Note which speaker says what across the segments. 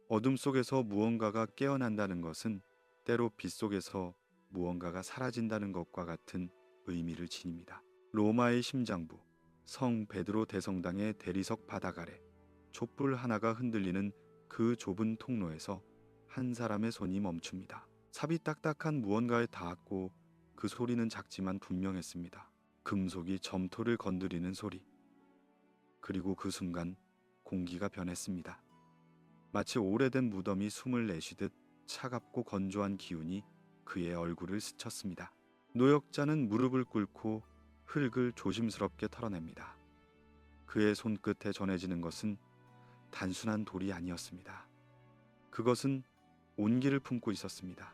Speaker 1: 어둠 속에서 무언가가 깨어난다는 것은 때로 빛 속에서 무언가가 사라진다는 것과 같은 의미를 지닙니다. 로마의 심장부, 성 베드로 대성당의 대리석 바닥 아래 촛불 하나가 흔들리는 그 좁은 통로에서 한 사람의 손이 멈춥니다. 삽이 딱딱한 무언가에 닿았고 그 소리는 작지만 분명했습니다. 금속이 점토를 건드리는 소리. 그리고 그 순간 공기가 변했습니다. 마치 오래된 무덤이 숨을 내쉬듯 차갑고 건조한 기운이 그의 얼굴을 스쳤습니다. 노역자는 무릎을 꿇고 흙을 조심스럽게 털어냅니다. 그의 손끝에 전해지는 것은 단순한 돌이 아니었습니다. 그것은 온기를 품고 있었습니다.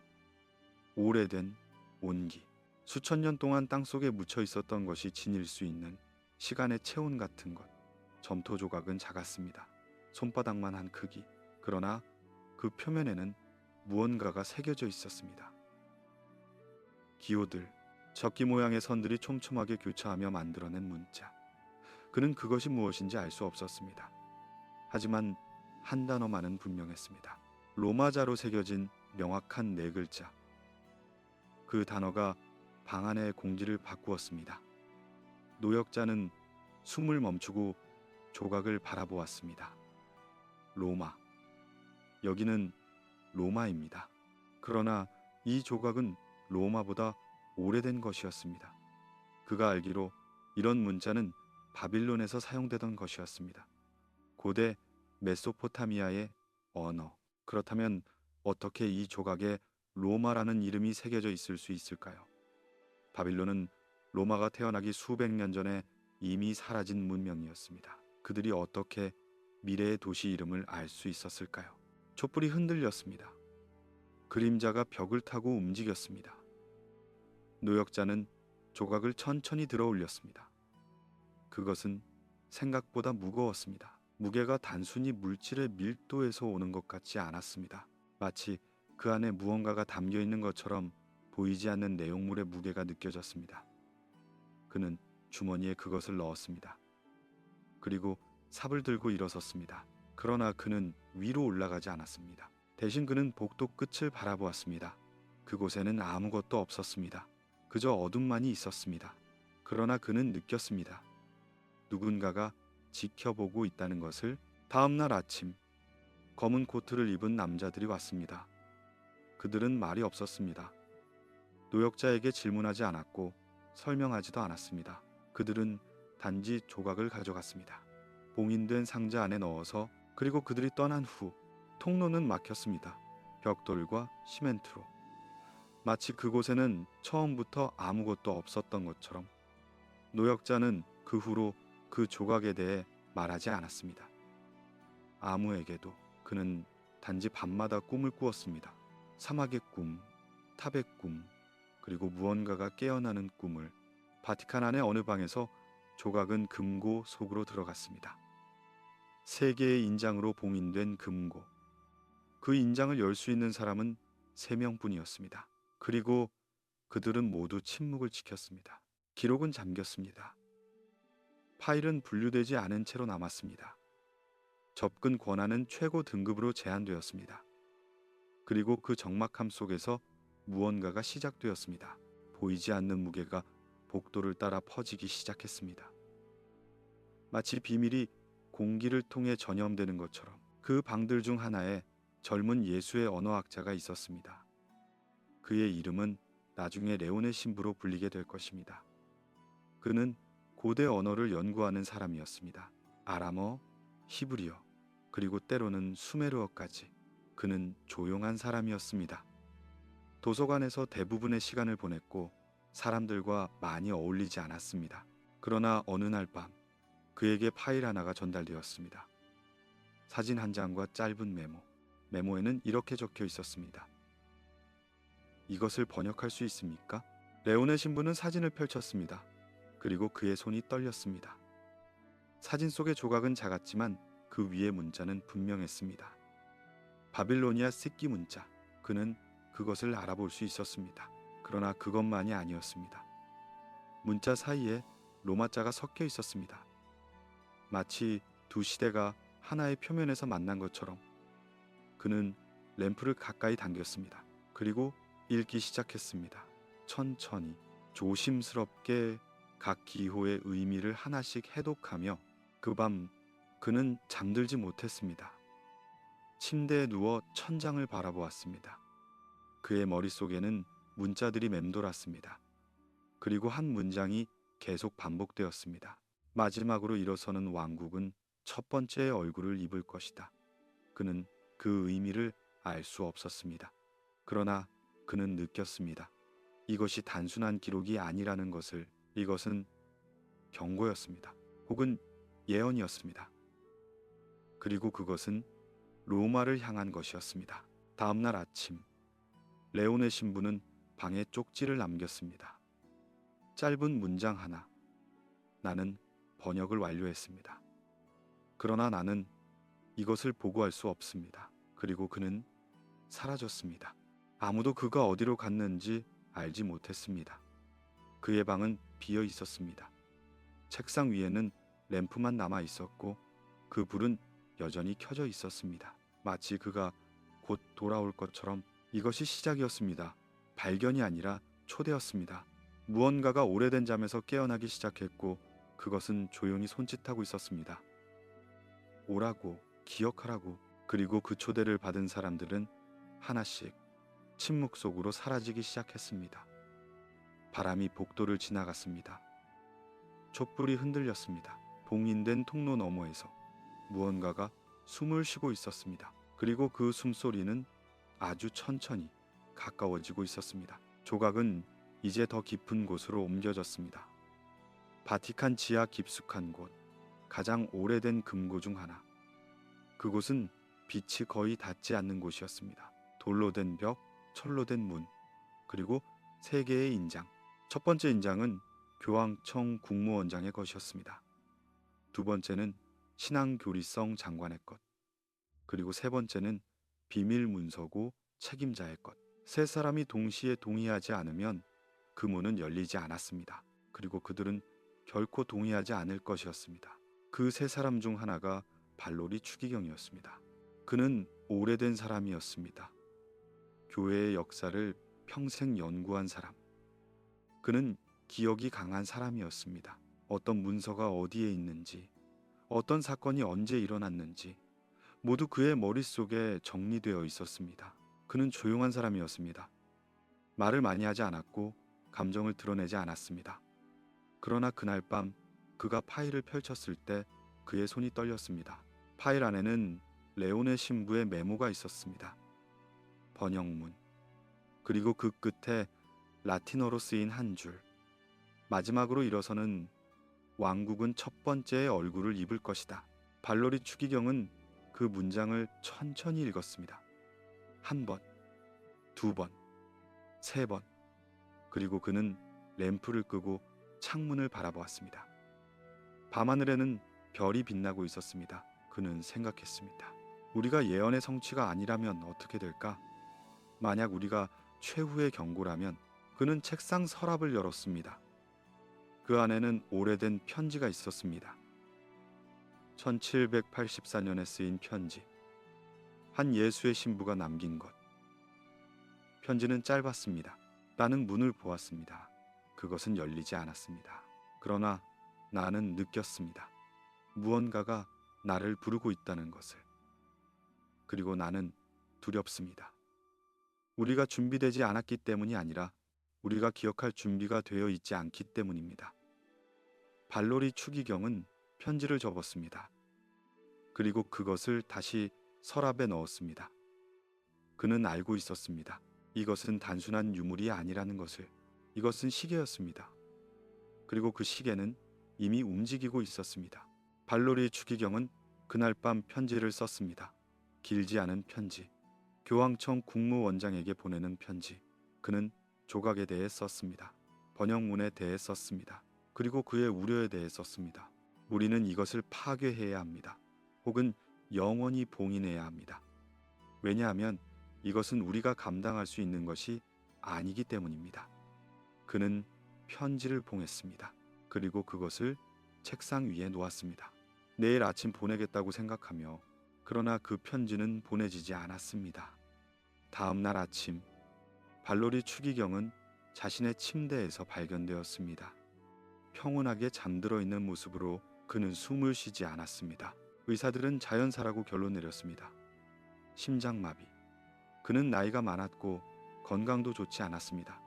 Speaker 1: 오래된 온기. 수천 년 동안 땅속에 묻혀 있었던 것이 지닐 수 있는 시간의 체온 같은 것. 점토 조각은 작았습니다. 손바닥만 한 크기. 그러나 그 표면에는 무언가가 새겨져 있었습니다. 기호들, 적기 모양의 선들이 촘촘하게 교차하며 만들어낸 문자. 그는 그것이 무엇인지 알 수 없었습니다. 하지만 한 단어만은 분명했습니다. 로마자로 새겨진 명확한 네 글자. 그 단어가 방 안의 공기를 바꾸었습니다. 노역자는 숨을 멈추고 조각을 바라보았습니다. 로마. 여기는 로마입니다. 그러나 이 조각은 로마보다 오래된 것이었습니다. 그가 알기로 이런 문자는 바빌론에서 사용되던 것이었습니다. 고대 메소포타미아의 언어. 그렇다면 어떻게 이 조각에 로마라는 이름이 새겨져 있을 수 있을까요? 바빌론은 로마가 태어나기 수백 년 전에 이미 사라진 문명이었습니다. 그들이 어떻게 미래의 도시 이름을 알 수 있었을까요? 촛불이 흔들렸습니다. 그림자가 벽을 타고 움직였습니다. 노역자는 조각을 천천히 들어 올렸습니다. 그것은 생각보다 무거웠습니다. 무게가 단순히 물질의 밀도에서 오는 것 같지 않았습니다. 마치 그 안에 무언가가 담겨 있는 것처럼 보이지 않는 내용물의 무게가 느껴졌습니다. 그는 주머니에 그것을 넣었습니다. 그리고 삽을 들고 일어섰습니다. 그러나 그는 위로 올라가지 않았습니다. 대신 그는 복도 끝을 바라보았습니다. 그곳에는 아무것도 없었습니다. 그저 어둠만이 있었습니다. 그러나 그는 느꼈습니다. 누군가가 지켜보고 있다는 것을. 다음 날 아침, 검은 코트를 입은 남자들이 왔습니다. 그들은 말이 없었습니다. 노역자에게 질문하지 않았고 설명하지도 않았습니다. 그들은 단지 조각을 가져갔습니다. 봉인된 상자 안에 넣어서. 그리고 그들이 떠난 후 통로는 막혔습니다. 벽돌과 시멘트로. 마치 그곳에는 처음부터 아무것도 없었던 것처럼. 노역자는 그 후로 그 조각에 대해 말하지 않았습니다. 아무에게도. 그는 단지 밤마다 꿈을 꾸었습니다. 사막의 꿈, 탑의 꿈, 그리고 무언가가 깨어나는 꿈을. 바티칸 안의 어느 방에서 조각은 금고 속으로 들어갔습니다. 세 개의 인장으로 봉인된 금고. 그 인장을 열 수 있는 사람은 3명뿐이었습니다. 그리고 그들은 모두 침묵을 지켰습니다. 기록은 잠겼습니다. 파일은 분류되지 않은 채로 남았습니다. 접근 권한은 최고 등급으로 제한되었습니다. 그리고 그 적막함 속에서 무언가가 시작되었습니다. 보이지 않는 무게가 복도를 따라 퍼지기 시작했습니다. 마치 비밀이 공기를 통해 전염되는 것처럼. 그 방들 중 하나에 젊은 예수의 언어학자가 있었습니다. 그의 이름은 나중에 레온의 신부로 불리게 될 것입니다. 그는 고대 언어를 연구하는 사람이었습니다. 아람어, 히브리어, 그리고 때로는 수메르어까지. 그는 조용한 사람이었습니다. 도서관에서 대부분의 시간을 보냈고 사람들과 많이 어울리지 않았습니다. 그러나 어느 날 밤 그에게 파일 하나가 전달되었습니다. 사진 한 장과 짧은 메모. 메모에는 이렇게 적혀 있었습니다. 이것을 번역할 수 있습니까? 레온의 신부는 사진을 펼쳤습니다. 그리고 그의 손이 떨렸습니다. 사진 속의 조각은 작았지만 그 위의 문자는 분명했습니다. 바빌로니아 습기 문자. 그는 그것을 알아볼 수 있었습니다. 그러나 그것만이 아니었습니다. 문자 사이에 로마자가 섞여 있었습니다. 마치 두 시대가 하나의 표면에서 만난 것처럼. 그는 램프를 가까이 당겼습니다. 그리고 읽기 시작했습니다. 천천히 조심스럽게 각 기호의 의미를 하나씩 해독하며 그 밤 그는 잠들지 못했습니다. 침대에 누워 천장을 바라보았습니다. 그의 머릿속에는 문자들이 맴돌았습니다. 그리고 한 문장이 계속 반복되었습니다. 마지막으로 일어서는 왕국은 첫 번째의 얼굴을 입을 것이다. 그는 그 의미를 알 수 없었습니다. 그러나 그는 느꼈습니다. 이것이 단순한 기록이 아니라는 것을. 이것은 경고였습니다. 혹은 예언이었습니다. 그리고 그것은 로마를 향한 것이었습니다. 다음 날 아침, 레온의 신부는 방에 쪽지를 남겼습니다. 짧은 문장 하나. 나는 번역을 완료했습니다. 그러나 나는 이것을 보고할 수 없습니다. 그리고 그는 사라졌습니다. 아무도 그가 어디로 갔는지 알지 못했습니다. 그의 방은 비어 있었습니다. 책상 위에는 램프만 남아 있었고 그 불은 여전히 켜져 있었습니다. 마치 그가 곧 돌아올 것처럼. 이것이 시작이었습니다. 발견이 아니라 초대였습니다. 무언가가 오래된 잠에서 깨어나기 시작했고 그것은 조용히 손짓하고 있었습니다. 오라고, 기억하라고. 그리고 그 초대를 받은 사람들은 하나씩 침묵 속으로 사라지기 시작했습니다. 바람이 복도를 지나갔습니다. 촛불이 흔들렸습니다. 봉인된 통로 너머에서 무언가가 숨을 쉬고 있었습니다. 그리고 그 숨소리는 아주 천천히 가까워지고 있었습니다. 조각은 이제 더 깊은 곳으로 옮겨졌습니다. 바티칸 지하 깊숙한 곳, 가장 오래된 금고 중 하나. 그곳은 빛이 거의 닿지 않는 곳이었습니다. 돌로 된 벽, 철로 된 문, 그리고 3개의 인장. 첫 번째 인장은 교황청 국무원장의 것이었습니다. 두 번째는 신앙교리성 장관의 것, 그리고 세 번째는 비밀 문서고 책임자의 것. 세 사람이 동시에 동의하지 않으면 그 문은 열리지 않았습니다. 그리고 그들은 결코 동의하지 않을 것이었습니다. 그 세 사람 중 하나가 발로리 추기경이었습니다. 그는 오래된 사람이었습니다. 교회의 역사를 평생 연구한 사람. 그는 기억이 강한 사람이었습니다. 어떤 문서가 어디에 있는지, 어떤 사건이 언제 일어났는지 모두 그의 머릿속에 정리되어 있었습니다. 그는 조용한 사람이었습니다. 말을 많이 하지 않았고 감정을 드러내지 않았습니다. 그러나 그날 밤 그가 파일을 펼쳤을 때 그의 손이 떨렸습니다. 파일 안에는 레온의 신부의 메모가 있었습니다. 번역문, 그리고 그 끝에 라틴어로 쓰인 한 줄. 마지막으로 일어서는 왕국은 첫 번째의 얼굴을 입을 것이다. 발로리 추기경은 그 문장을 천천히 읽었습니다. 한 번, 두 번, 세 번. 그리고 그는 램프를 끄고 창문을 바라보았습니다. 밤하늘에는 별이 빛나고 있었습니다. 그는 생각했습니다. 우리가 예언의 성취가 아니라면 어떻게 될까? 만약 우리가 최후의 경고라면. 그는 책상 서랍을 열었습니다. 그 안에는 오래된 편지가 있었습니다. 1784년에 쓰인 편지. 한 예수의 신부가 남긴 것. 편지는 짧았습니다. 나는 문을 보았습니다. 그것은 열리지 않았습니다. 그러나 나는 느꼈습니다. 무언가가 나를 부르고 있다는 것을. 그리고 나는 두렵습니다. 우리가 준비되지 않았기 때문이 아니라 우리가 기억할 준비가 되어 있지 않기 때문입니다. 발로리 추기경은 편지를 접었습니다. 그리고 그것을 다시 서랍에 넣었습니다. 그는 알고 있었습니다. 이것은 단순한 유물이 아니라는 것을. 이것은 시계였습니다. 그리고 그 시계는 이미 움직이고 있었습니다. 발로리 추기경은 그날 밤 편지를 썼습니다. 길지 않은 편지. 교황청 국무원장에게 보내는 편지. 그는 조각에 대해 썼습니다. 번역문에 대해 썼습니다. 그리고 그의 우려에 대해 썼습니다. 우리는 이것을 파괴해야 합니다. 혹은 영원히 봉인해야 합니다. 왜냐하면 이것은 우리가 감당할 수 있는 것이 아니기 때문입니다. 그는 편지를 봉했습니다. 그리고 그것을 책상 위에 놓았습니다. 내일 아침 보내겠다고 생각하며 그러나 그 편지는 보내지지 않았습니다. 다음 날 아침 발로리 추기경은 자신의 침대에서 발견되었습니다. 평온하게 잠들어 있는 모습으로 그는 숨을 쉬지 않았습니다. 의사들은 자연사라고 결론 내렸습니다. 심장마비. 그는 나이가 많았고 건강도 좋지 않았습니다.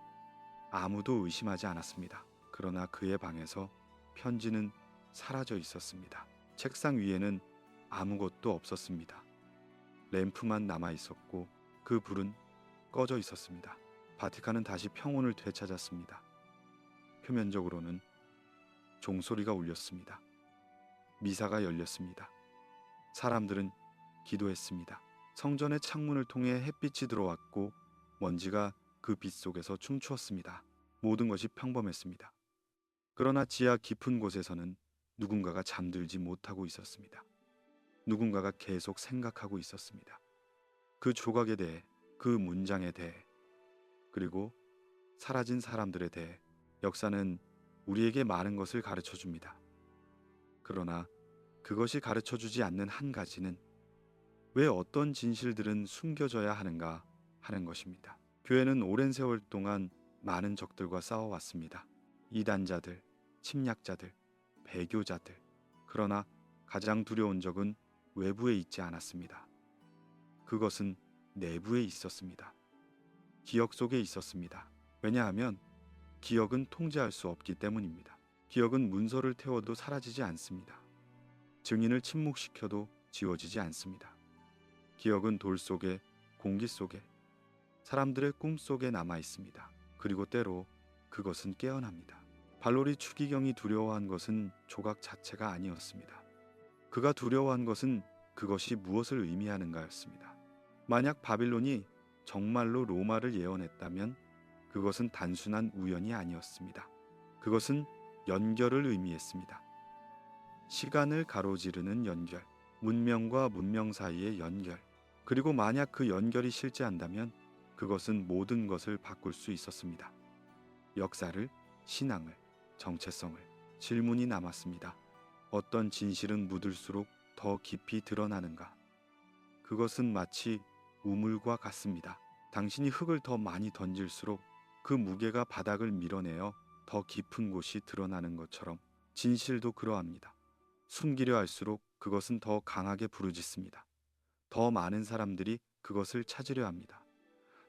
Speaker 1: 아무도 의심하지 않았습니다. 그러나 그의 방에서 편지는 사라져 있었습니다. 책상 위에는 아무것도 없었습니다. 램프만 남아 있었고 그 불은 꺼져 있었습니다. 바티칸은 다시 평온을 되찾았습니다. 표면적으로는 종소리가 울렸습니다. 미사가 열렸습니다. 사람들은 기도했습니다. 성전의 창문을 통해 햇빛이 들어왔고 먼지가 그 빛 속에서 춤추었습니다. 모든 것이 평범했습니다. 그러나 지하 깊은 곳에서는 누군가가 잠들지 못하고 있었습니다. 누군가가 계속 생각하고 있었습니다. 그 조각에 대해, 그 문장에 대해, 그리고 사라진 사람들에 대해. 역사는 우리에게 많은 것을 가르쳐 줍니다. 그러나 그것이 가르쳐 주지 않는 한 가지는 왜 어떤 진실들은 숨겨져야 하는가 하는 것입니다. 교회는 오랜 세월 동안 많은 적들과 싸워왔습니다. 이단자들, 침략자들, 배교자들. 그러나 가장 두려운 적은 외부에 있지 않았습니다. 그것은 내부에 있었습니다. 기억 속에 있었습니다. 왜냐하면 기억은 통제할 수 없기 때문입니다. 기억은 문서를 태워도 사라지지 않습니다. 증인을 침묵시켜도 지워지지 않습니다. 기억은 돌 속에, 공기 속에, 사람들의 꿈 속에 남아 있습니다. 그리고 때로 그것은 깨어납니다. 발로리 추기경이 두려워한 것은 조각 자체가 아니었습니다. 그가 두려워한 것은 그것이 무엇을 의미하는가였습니다. 만약 바빌론이 정말로 로마를 예언했다면 그것은 단순한 우연이 아니었습니다. 그것은 연결을 의미했습니다. 시간을 가로지르는 연결, 문명과 문명 사이의 연결. 그리고 만약 그 연결이 실제한다면 그것은 모든 것을 바꿀 수 있었습니다. 역사를, 신앙을, 정체성을. 질문이 남았습니다. 어떤 진실은 묻을수록 더 깊이 드러나는가? 그것은 마치 우물과 같습니다. 당신이 흙을 더 많이 던질수록 그 무게가 바닥을 밀어내어 더 깊은 곳이 드러나는 것처럼 진실도 그러합니다. 숨기려 할수록 그것은 더 강하게 부르짖습니다. 더 많은 사람들이 그것을 찾으려 합니다.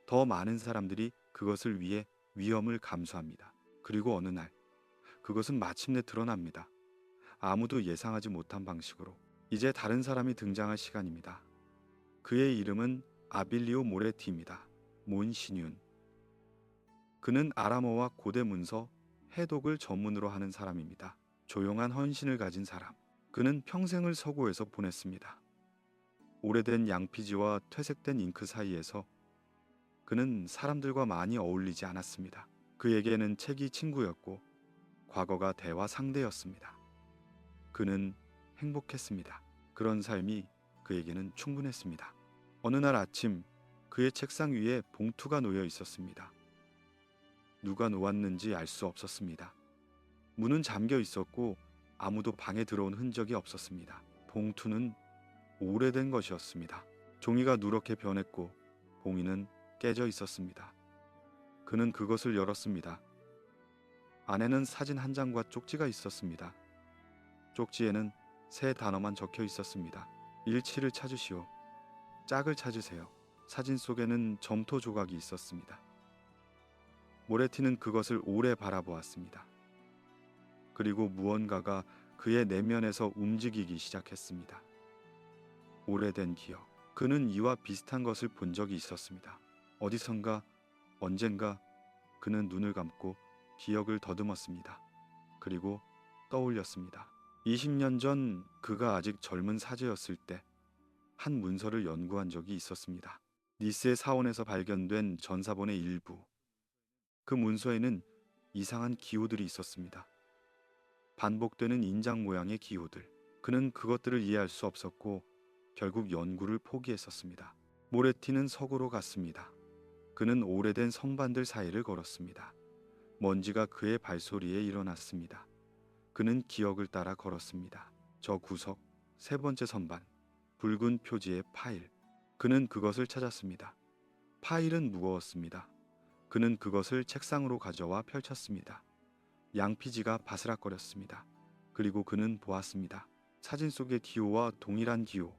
Speaker 1: 더 많은 사람들이 그것을 위해 위험을 감수합니다. 그리고 어느 날 그것은 마침내 드러납니다. 아무도 예상하지 못한 방식으로. 이제 다른 사람이 등장할 시간입니다. 그의 이름은 아빌리오 모레티입니다. 몬시뇰. 그는 아람어와 고대 문서, 해독을 전문으로 하는 사람입니다. 조용한 헌신을 가진 사람. 그는 평생을 서고에서 보냈습니다. 오래된 양피지와 퇴색된 잉크 사이에서 그는 사람들과 많이 어울리지 않았습니다. 그에게는 책이 친구였고 과거가 대화 상대였습니다. 그는 행복했습니다. 그런 삶이 그에게는 충분했습니다. 어느 날 아침 그의 책상 위에 봉투가 놓여 있었습니다. 누가 놓았는지 알 수 없었습니다. 문은 잠겨 있었고 아무도 방에 들어온 흔적이 없었습니다. 봉투는 오래된 것이었습니다. 종이가 누렇게 변했고 봉인은 깨져 있었습니다. 그는 그것을 열었습니다. 안에는 사진 한 장과 쪽지가 있었습니다. 쪽지에는 세 단어만 적혀 있었습니다. 일치를 찾으시오. 짝을 찾으세요. 사진 속에는 점토 조각이 있었습니다. 모레티는 그것을 오래 바라보았습니다. 그리고 무언가가 그의 내면에서 움직이기 시작했습니다. 오래된 기억. 그는 이와 비슷한 것을 본 적이 있었습니다. 어디선가, 언젠가 그는 눈을 감고 기억을 더듬었습니다. 그리고 떠올렸습니다. 20년 전 그가 아직 젊은 사제였을 때 한 문서를 연구한 적이 있었습니다. 니스의 사원에서 발견된 전사본의 일부. 그 문서에는 이상한 기호들이 있었습니다. 반복되는 인장 모양의 기호들. 그는 그것들을 이해할 수 없었고 결국 연구를 포기했었습니다. 모레티는 서구로 갔습니다. 그는 오래된 성반들 사이를 걸었습니다. 먼지가 그의 발소리에 일어났습니다. 그는 기억을 따라 걸었습니다. 저 구석, 세 번째 선반. 붉은 표지의 파일. 그는 그것을 찾았습니다. 파일은 무거웠습니다. 그는 그것을 책상으로 가져와 펼쳤습니다. 양피지가 바스락거렸습니다. 그리고 그는 보았습니다. 사진 속의 기호와 동일한 기호,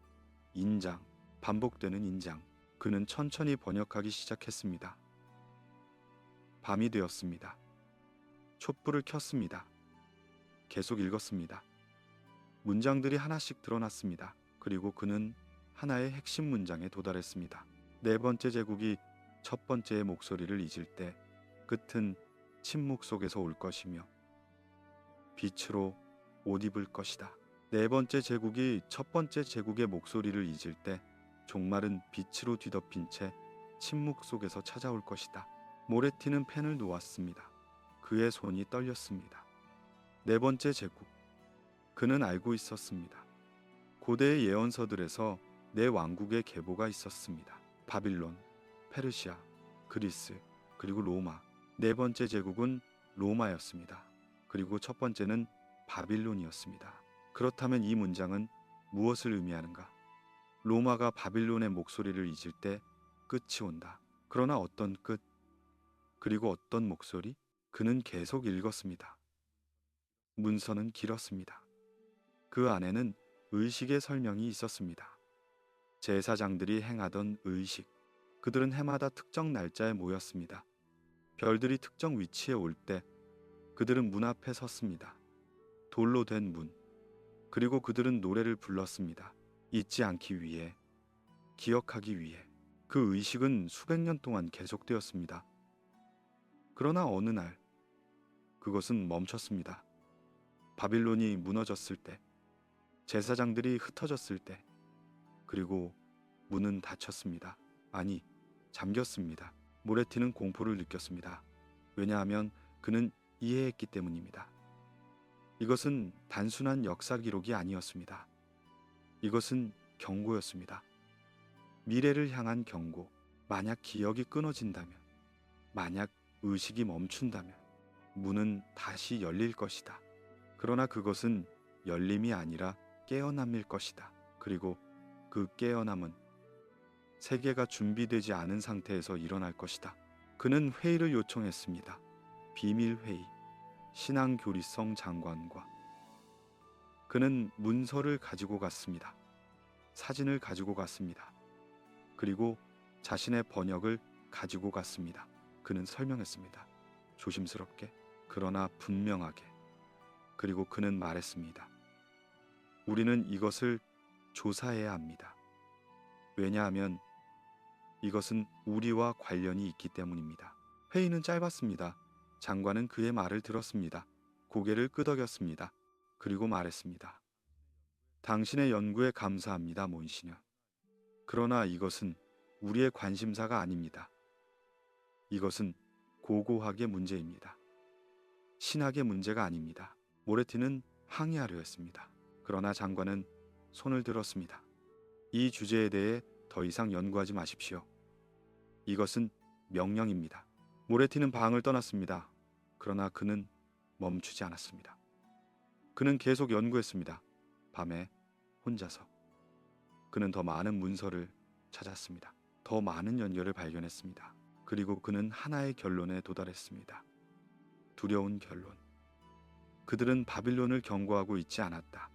Speaker 1: 인장, 반복되는 인장. 그는 천천히 번역하기 시작했습니다. 밤이 되었습니다. 촛불을 켰습니다. 계속 읽었습니다. 문장들이 하나씩 드러났습니다. 그리고 그는 하나의 핵심 문장에 도달했습니다. 네 번째 제국이 첫 번째의 목소리를 잊을 때 끝은 침묵 속에서 올 것이며 빛으로 옷 입을 것이다. 네 번째 제국이 첫 번째 제국의 목소리를 잊을 때 종말은 빛으로 뒤덮인 채 침묵 속에서 찾아올 것이다. 모레티는 펜을 놓았습니다. 그의 손이 떨렸습니다. 네 번째 제국. 그는 알고 있었습니다. 고대의 예언서들에서 네 왕국의 계보가 있었습니다. 바빌론, 페르시아, 그리스, 그리고 로마. 네 번째 제국은 로마였습니다. 그리고 첫 번째는 바빌론이었습니다. 그렇다면 이 문장은 무엇을 의미하는가? 로마가 바빌론의 목소리를 잊을 때 끝이 온다. 그러나 어떤 끝? 그리고 어떤 목소리? 그는 계속 읽었습니다. 문서는 길었습니다. 그 안에는 의식의 설명이 있었습니다. 제사장들이 행하던 의식. 그들은 해마다 특정 날짜에 모였습니다. 별들이 특정 위치에 올 때 그들은 문 앞에 섰습니다. 돌로 된 문. 그리고 그들은 노래를 불렀습니다. 잊지 않기 위해, 기억하기 위해. 그 의식은 수백 년 동안 계속되었습니다. 그러나 어느 날 그것은 멈췄습니다. 바빌론이 무너졌을 때, 제사장들이 흩어졌을 때, 그리고 문은 닫혔습니다. 아니, 잠겼습니다. 모레티는 공포를 느꼈습니다. 왜냐하면 그는 이해했기 때문입니다. 이것은 단순한 역사 기록이 아니었습니다. 이것은 경고였습니다. 미래를 향한 경고. 만약 기억이 끊어진다면, 만약 의식이 멈춘다면 문은 다시 열릴 것이다. 그러나 그것은 열림이 아니라 깨어남일 것이다. 그리고 그 깨어남은 세계가 준비되지 않은 상태에서 일어날 것이다. 그는 회의를 요청했습니다. 비밀회의, 신앙교리성 장관과. 그는 문서를 가지고 갔습니다. 사진을 가지고 갔습니다. 그리고 자신의 번역을 가지고 갔습니다. 그는 설명했습니다. 조심스럽게, 그러나 분명하게. 그리고 그는 말했습니다. 우리는 이것을 조사해야 합니다. 왜냐하면 이것은 우리와 관련이 있기 때문입니다. 회의는 짧았습니다. 장관은 그의 말을 들었습니다. 고개를 끄덕였습니다. 그리고 말했습니다. 당신의 연구에 감사합니다, 몬시녀. 그러나 이것은 우리의 관심사가 아닙니다. 이것은 고고학의 문제입니다. 신학의 문제가 아닙니다. 모레티는 항의하려 했습니다. 그러나 장관은 손을 들었습니다. 이 주제에 대해 더 이상 연구하지 마십시오. 이것은 명령입니다. 모레티는 방을 떠났습니다. 그러나 그는 멈추지 않았습니다. 그는 계속 연구했습니다. 밤에 혼자서. 그는 더 많은 문서를 찾았습니다. 더 많은 연결을 발견했습니다. 그리고 그는 하나의 결론에 도달했습니다. 두려운 결론. 그들은 바빌론을 경고하고 있지 않았다.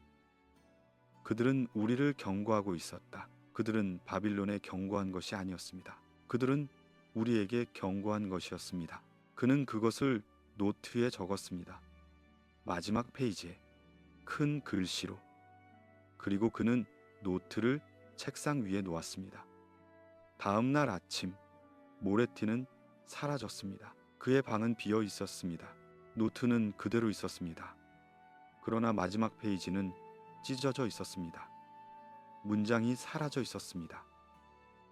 Speaker 1: 그들은 우리를 경고하고 있었다. 그들은 바빌론에 경고한 것이 아니었습니다. 그들은 우리에게 경고한 것이었습니다. 그는 그것을 노트에 적었습니다. 마지막 페이지에 큰 글씨로. 그리고 그는 노트를 책상 위에 놓았습니다. 다음 날 아침 모레티는 사라졌습니다. 그의 방은 비어 있었습니다. 노트는 그대로 있었습니다. 그러나 마지막 페이지는 찢어져 있었습니다. 문장이 사라져 있었습니다.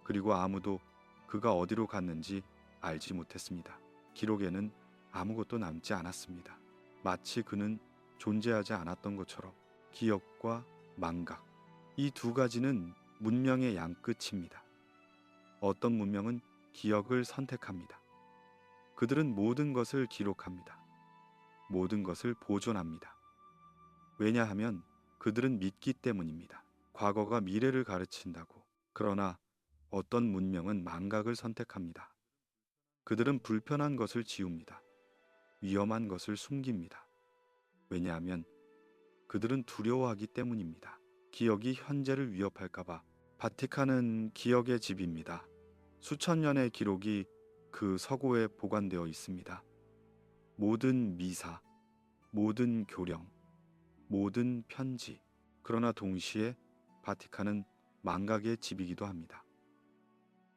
Speaker 1: 그리고 아무도 그가 어디로 갔는지 알지 못했습니다. 기록에는 아무것도 남지 않았습니다. 마치 그는 존재하지 않았던 것처럼. 기억과 망각. 이 두 가지는 문명의 양끝입니다. 어떤 문명은 기억을 선택합니다. 그들은 모든 것을 기록합니다. 모든 것을 보존합니다. 왜냐하면 그들은 믿기 때문입니다. 과거가 미래를 가르친다고. 그러나 어떤 문명은 망각을 선택합니다. 그들은 불편한 것을 지웁니다. 위험한 것을 숨깁니다. 왜냐하면 그들은 두려워하기 때문입니다. 기억이 현재를 위협할까봐. 바티칸은 기억의 집입니다. 수천 년의 기록이 그 서고에 보관되어 있습니다. 모든 미사, 모든 교령, 모든 편지. 그러나 동시에 바티칸은 망각의 집이기도 합니다.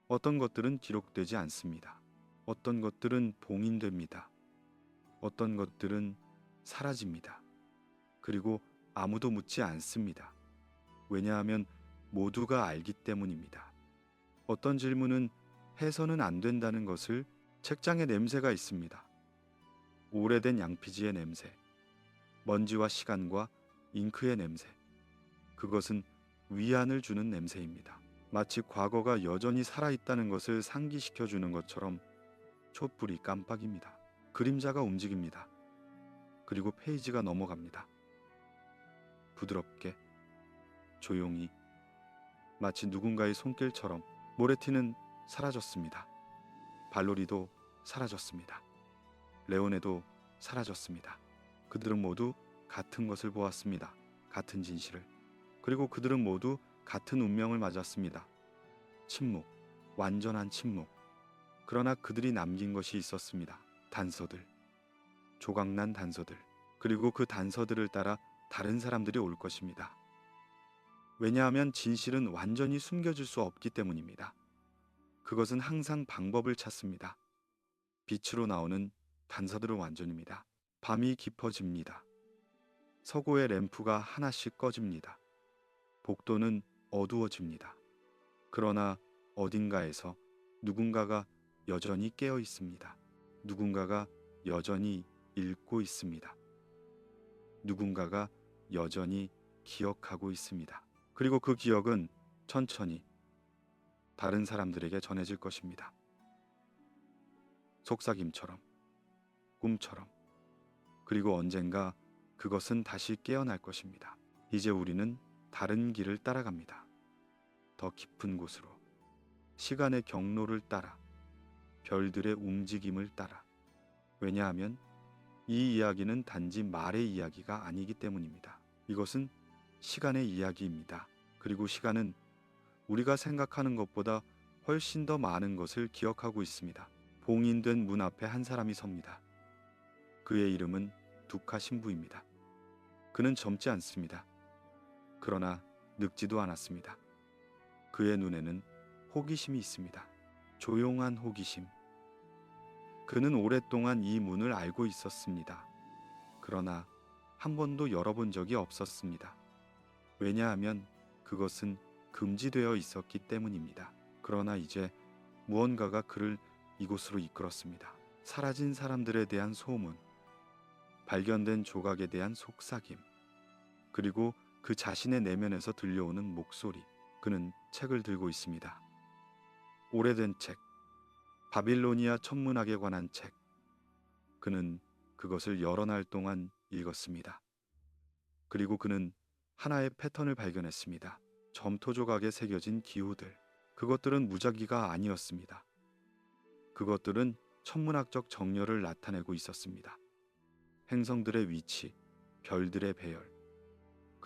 Speaker 1: 어떤 것들은 기록되지 않습니다. 어떤 것들은 봉인됩니다. 어떤 것들은 사라집니다. 그리고 아무도 묻지 않습니다. 왜냐하면 모두가 알기 때문입니다. 어떤 질문은 해서는 안 된다는 것을. 책장에 냄새가 있습니다. 오래된 양피지의 냄새, 먼지와 시간과 잉크의 냄새. 그것은 위안을 주는 냄새입니다. 마치 과거가 여전히 살아있다는 것을 상기시켜 주는 것처럼. 촛불이 깜빡입니다. 그림자가 움직입니다. 그리고 페이지가 넘어갑니다. 부드럽게, 조용히, 마치 누군가의 손길처럼. 모레티는 사라졌습니다. 발로리도 사라졌습니다. 레오네도 사라졌습니다. 그들은 모두 같은 것을 보았습니다. 같은 진실을. 그리고 그들은 모두 같은 운명을 맞았습니다. 침묵, 완전한 침묵. 그러나 그들이 남긴 것이 있었습니다. 단서들, 조각난 단서들. 그리고 그 단서들을 따라 다른 사람들이 올 것입니다. 왜냐하면 진실은 완전히 숨겨질 수 없기 때문입니다. 그것은 항상 방법을 찾습니다. 빛으로 나오는 단서들은 완전입니다. 밤이 깊어집니다. 서고의 램프가 하나씩 꺼집니다. 복도는 어두워집니다. 그러나 어딘가에서 누군가가 여전히 깨어 있습니다. 누군가가 여전히 읽고 있습니다. 누군가가 여전히 기억하고 있습니다. 그리고 그 기억은 천천히 다른 사람들에게 전해질 것입니다. 속삭임처럼, 꿈처럼. 그리고 언젠가 그것은 다시 깨어날 것입니다. 이제 우리는 다른 길을 따라갑니다. 더 깊은 곳으로, 시간의 경로를 따라, 별들의 움직임을 따라. 왜냐하면 이 이야기는 단지 말의 이야기가 아니기 때문입니다. 이것은 시간의 이야기입니다. 그리고 시간은 우리가 생각하는 것보다 훨씬 더 많은 것을 기억하고 있습니다. 봉인된 문 앞에 한 사람이 섭니다. 그의 이름은 두카 신부입니다. 그는 젊지 않습니다. 그러나 늙지도 않았습니다. 그의 눈에는 호기심이 있습니다. 조용한 호기심. 그는 오랫동안 이 문을 알고 있었습니다. 그러나 한 번도 열어본 적이 없었습니다. 왜냐하면 그것은 금지되어 있었기 때문입니다. 그러나 이제 무언가가 그를 이곳으로 이끌었습니다. 사라진 사람들에 대한 소문, 발견된 조각에 대한 속삭임, 그리고 그 자신의 내면에서 들려오는 목소리. 그는 책을 들고 있습니다. 오래된 책, 바빌로니아 천문학에 관한 책. 그는 그것을 여러 날 동안 읽었습니다. 그리고 그는 하나의 패턴을 발견했습니다. 점토 조각에 새겨진 기호들. 그것들은 무작위가 아니었습니다. 그것들은 천문학적 정렬을 나타내고 있었습니다. 행성들의 위치, 별들의 배열,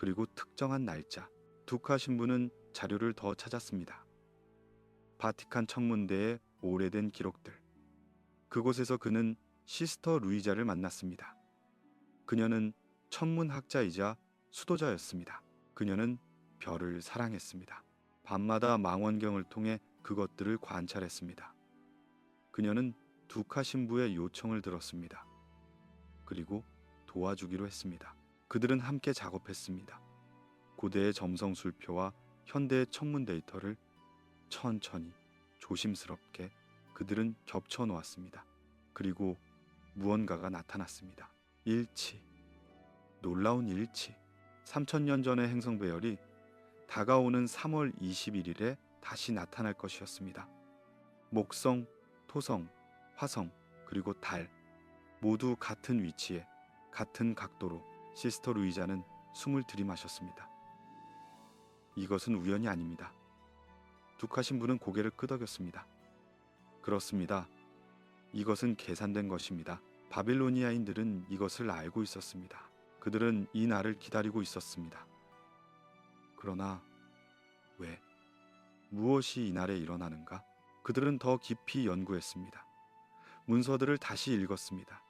Speaker 1: 그리고 특정한 날짜. 두카 신부는 자료를 더 찾았습니다. 바티칸 천문대의 오래된 기록들. 그곳에서 그는 시스터 루이자를 만났습니다. 그녀는 천문학자이자 수도자였습니다. 그녀는 별을 사랑했습니다. 밤마다 망원경을 통해 그것들을 관찰했습니다. 그녀는 두카 신부의 요청을 들었습니다. 그리고 도와주기로 했습니다. 그들은 함께 작업했습니다. 고대의 점성술표와 현대의 천문 데이터를 천천히, 조심스럽게 그들은 겹쳐 놓았습니다. 그리고 무언가가 나타났습니다. 일치, 놀라운 일치. 3000년 전의 행성 배열이 다가오는 3월 21일에 다시 나타날 것이었습니다. 목성, 토성, 화성, 그리고 달 모두 같은 위치에 같은 각도로. 시스터 루이자는 숨을 들이마셨습니다. 이것은 우연이 아닙니다. 두카 신부는 고개를 끄덕였습니다. 그렇습니다. 이것은 계산된 것입니다. 바빌로니아인들은 이것을 알고 있었습니다. 그들은 이 날을 기다리고 있었습니다. 그러나 왜? 무엇이 이 날에 일어나는가? 그들은 더 깊이 연구했습니다. 문서들을 다시 읽었습니다.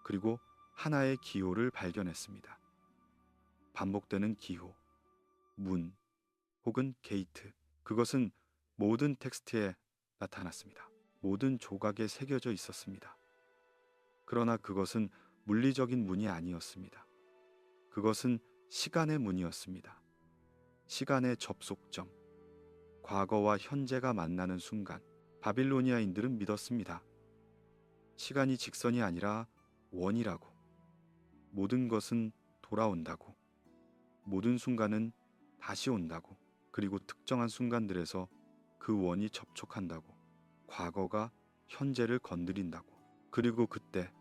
Speaker 1: 그리고 하나의 기호를 발견했습니다. 반복되는 기호, 문 혹은 게이트. 그것은 모든 텍스트에 나타났습니다. 모든 조각에 새겨져 있었습니다. 그러나 그것은 물리적인 문이 아니었습니다. 그것은 시간의 문이었습니다. 시간의 접속점, 과거와 현재가 만나는 순간, 바빌로니아인들은 믿었습니다. 시간이 직선이 아니라 원이라고. 모든 것은 돌아온다고. 모든 순간은 다시 온다고. 그리고 특정한 순간들에서 그 원이 접촉한다고. 과거가 현재를 건드린다고. 그리고 그때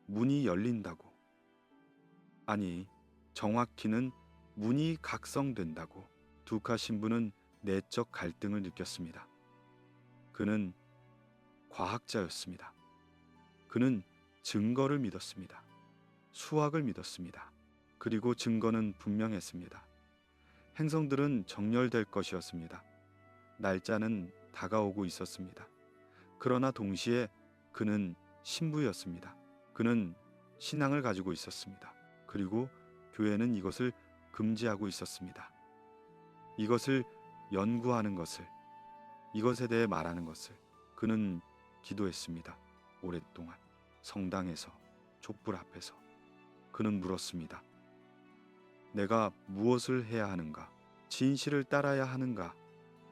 Speaker 1: 문이 열린다고. 아니, 정확히는 문이 각성된다고. 두카 신부는 내적 갈등을 느꼈습니다. 그는 과학자였습니다. 그는 증거를 믿었습니다. 수학을 믿었습니다. 그리고 증거는 분명했습니다. 행성들은 정렬될 것이었습니다. 날짜는 다가오고 있었습니다. 그러나 동시에 그는 신부였습니다. 그는 신앙을 가지고 있었습니다. 그리고 교회는 이것을 금지하고 있었습니다. 이것을 연구하는 것을, 이것에 대해 말하는 것을 그는 기도했습니다. 오랫동안 성당에서, 촛불 앞에서 그는 물었습니다. 내가 무엇을 해야 하는가? 진실을 따라야 하는가?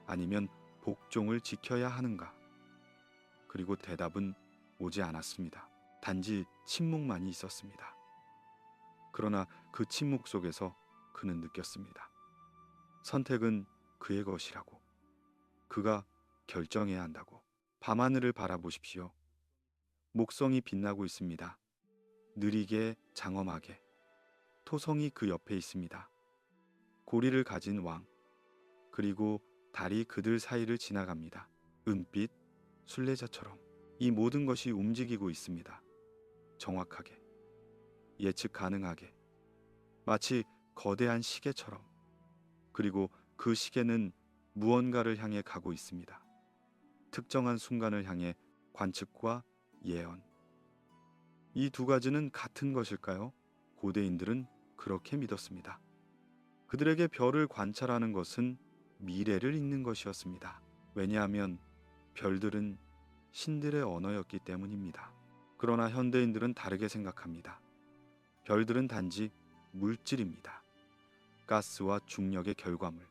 Speaker 1: 아니면 복종을 지켜야 하는가? 그리고 대답은 오지 않았습니다. 단지 침묵만이 있었습니다. 그러나 그 침묵 속에서 그는 느꼈습니다. 선택은 그의 것이라고. 그가 결정해야 한다고. 밤하늘을 바라보십시오. 목성이 빛나고 있습니다. 느리게 장엄하게. 토성이 그 옆에 있습니다. 고리를 가진 왕. 그리고 달이 그들 사이를 지나갑니다. 은빛, 순례자처럼. 이 모든 것이 움직이고 있습니다. 정확하게. 예측 가능하게. 마치 거대한 시계처럼. 그리고 그 시계는 무언가를 향해 가고 있습니다. 특정한 순간을 향해 관측과 예언. 이 두 가지는 같은 것일까요? 고대인들은 그렇게 믿었습니다. 그들에게 별을 관찰하는 것은 미래를 읽는 것이었습니다. 왜냐하면 별들은 신들의 언어였기 때문입니다. 그러나 현대인들은 다르게 생각합니다. 별들은 단지 물질입니다. 가스와 중력의 결과물.